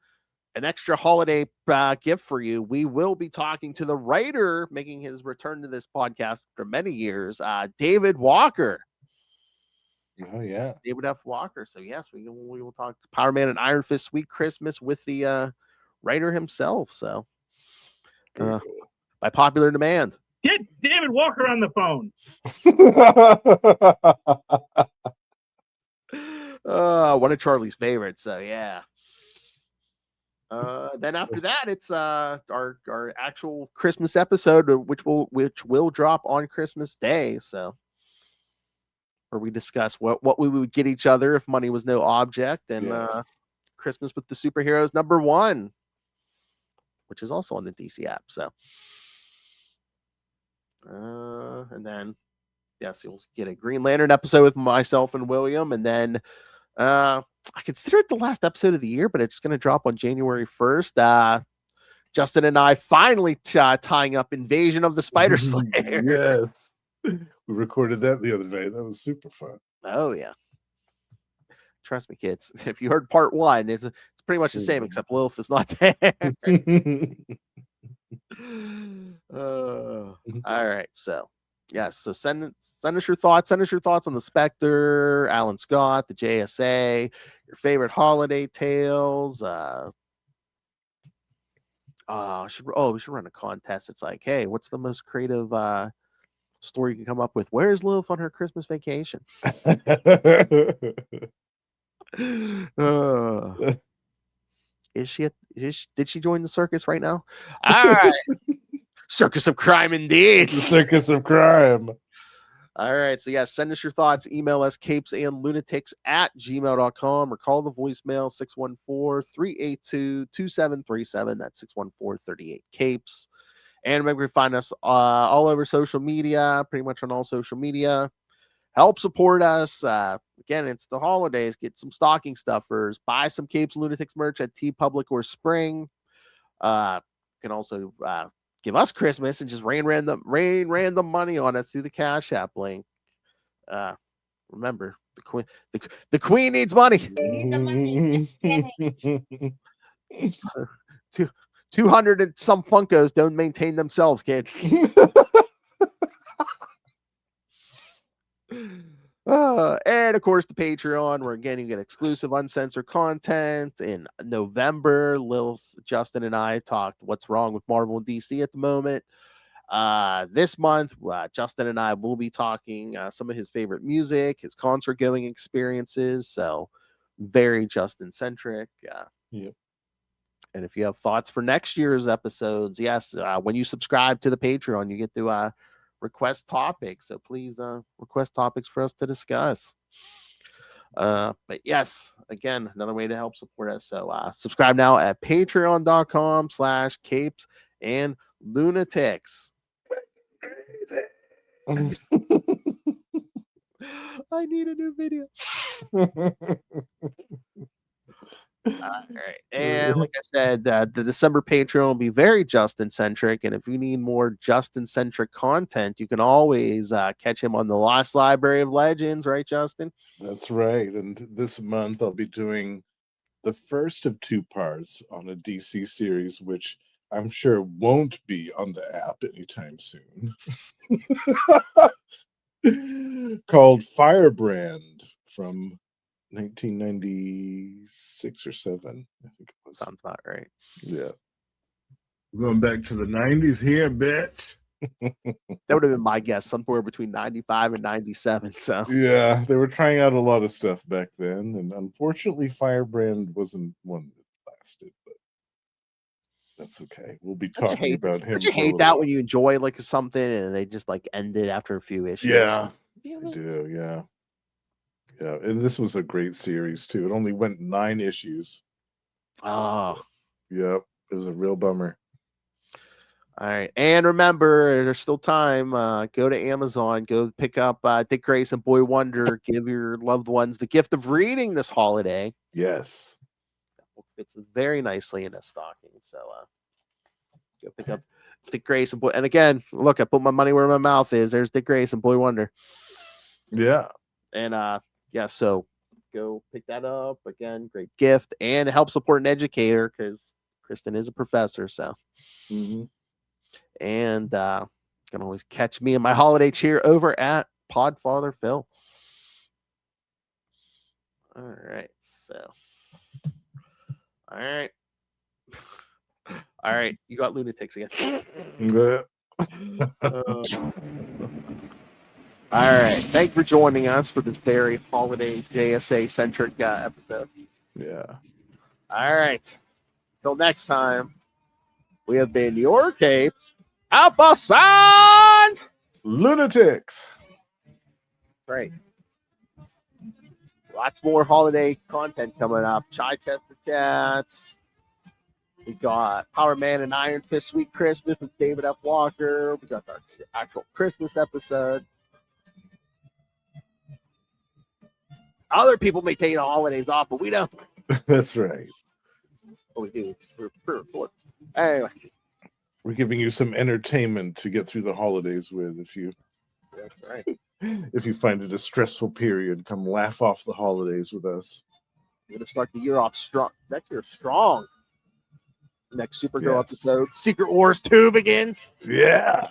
Speaker 1: an extra holiday gift for you. We will be talking to the writer making his return to this podcast for many years, David Walker.
Speaker 2: Oh, yeah.
Speaker 1: David F. Walker. So, yes, we will talk to Power Man and Iron Fist Sweet Christmas with the writer himself. So,
Speaker 2: cool.
Speaker 1: By popular demand.
Speaker 6: Get David Walker on the phone.
Speaker 1: One of Charlie's favorites. So, yeah. Then after that, it's our actual Christmas episode, which will drop on Christmas Day. So, where we discuss what we would get each other if money was no object, and Christmas with the Superheroes #1, which is also on the DC app. So, and then yes, you'll get a Green Lantern episode with myself and William, and then I consider it the last episode of the year, but it's going to drop on January 1st. Justin and I finally tying up Invasion of the Spider Slayer.
Speaker 2: Yes. We recorded that the other day. That was super fun.
Speaker 1: Oh, yeah. Trust me, kids. If you heard part 1, it's pretty much the same, except Lilith is not there. All right. So, yes. So send us your thoughts. Send us your thoughts on the Spectre, Alan Scott, the JSA, your favorite holiday tales. We should run a contest. It's like, hey, what's the most creative story you can come up with? Where's Lilith on her Christmas vacation? Did she join the circus right now? All right. Circus of crime indeed.
Speaker 2: The circus of crime.
Speaker 1: All right. So, yes, send us your thoughts. Email us CapesandLunatics@gmail.com or call the voicemail 614-382-2737. That's 614-38-CAPES. And maybe find us all over social media, pretty much on all social media. Help support us. Again, it's the holidays. Get some stocking stuffers. Buy some Capes Lunatics merch at TeePublic or Spring. You can also give us Christmas and just rain random money on us through the Cash App link. Remember, the queen needs money.
Speaker 4: We need the money.
Speaker 1: 200 and some Funkos don't maintain themselves, kids. And of course the Patreon, where again you get exclusive uncensored content. In November, Lilith, Justin, and I talked what's wrong with Marvel and DC at the moment. This month, Justin and I will be talking some of his favorite music, his concert going experiences. So very Justin centric.
Speaker 2: Yep.
Speaker 1: And if you have thoughts for next year's episodes, yes, when you subscribe to the Patreon, you get to request topics. So please request topics for us to discuss. But yes, again, another way to help support us. So subscribe now at patreon.com/CapesandLunatics. I need a new video. All right. And like I said, the December Patreon will be very Justin-centric. And if you need more Justin-centric content, you can always catch him on the Lost Library of Legends, right, Justin?
Speaker 2: That's right. And this month I'll be doing the first of 2 parts on a DC series, which I'm sure won't be on the app anytime soon. Called Firebrand from 1996 or 7, I think it was.
Speaker 1: Sounds about right.
Speaker 2: Yeah.
Speaker 7: Going back to the 90s here, bitch.
Speaker 1: That would have been my guess, somewhere between 95 and 97. So
Speaker 2: Yeah, they were trying out a lot of stuff back then, and unfortunately, Firebrand wasn't one that lasted. But that's okay. We'll be talking about him.
Speaker 1: Don't you hate that when you enjoy like something and they just like end it after a few issues?
Speaker 2: Yeah, I do. Yeah, yeah. And this was a great series too. It only went 9 issues.
Speaker 1: Oh,
Speaker 2: yep. It was a real bummer.
Speaker 1: All right. And remember, there's still time. Go to Amazon. Go pick up Dick Grayson, Boy Wonder. Give your loved ones the gift of reading this holiday.
Speaker 2: Yes.
Speaker 1: That book fits very nicely in a stocking. So go pick up Dick Grayson. And again, look, I put my money where my mouth is. There's Dick Grayson, Boy Wonder.
Speaker 2: Yeah.
Speaker 1: And yeah, so go pick that up. Again, great gift. And help support an educator because Kristen is a professor. So.
Speaker 2: Mm-hmm.
Speaker 1: And you can always catch me in my holiday cheer over at Podfather Phil. All right. So, all right. You got Lunatics again. All right. Thank you for joining us for this very holiday JSA centric episode.
Speaker 2: Yeah.
Speaker 1: All right. Till next time, we have been your Capes. Alpha Sign
Speaker 2: Lunatics.
Speaker 1: Great. Lots more holiday content coming up. Chichester Chats. We got Power Man and Iron Fist Sweet Christmas with David F. Walker. We got our actual Christmas episode. Other people may take the holidays off, but we don't.
Speaker 2: That's right.
Speaker 1: What we do. We're anyway.
Speaker 2: We're giving you some entertainment to get through the holidays with.
Speaker 1: That's right.
Speaker 2: If you find it a stressful period, come laugh off the holidays with us.
Speaker 1: We're going to start the year off strong. Next year, strong. Next Supergirl episode. Secret Wars 2 begins.
Speaker 2: Yeah.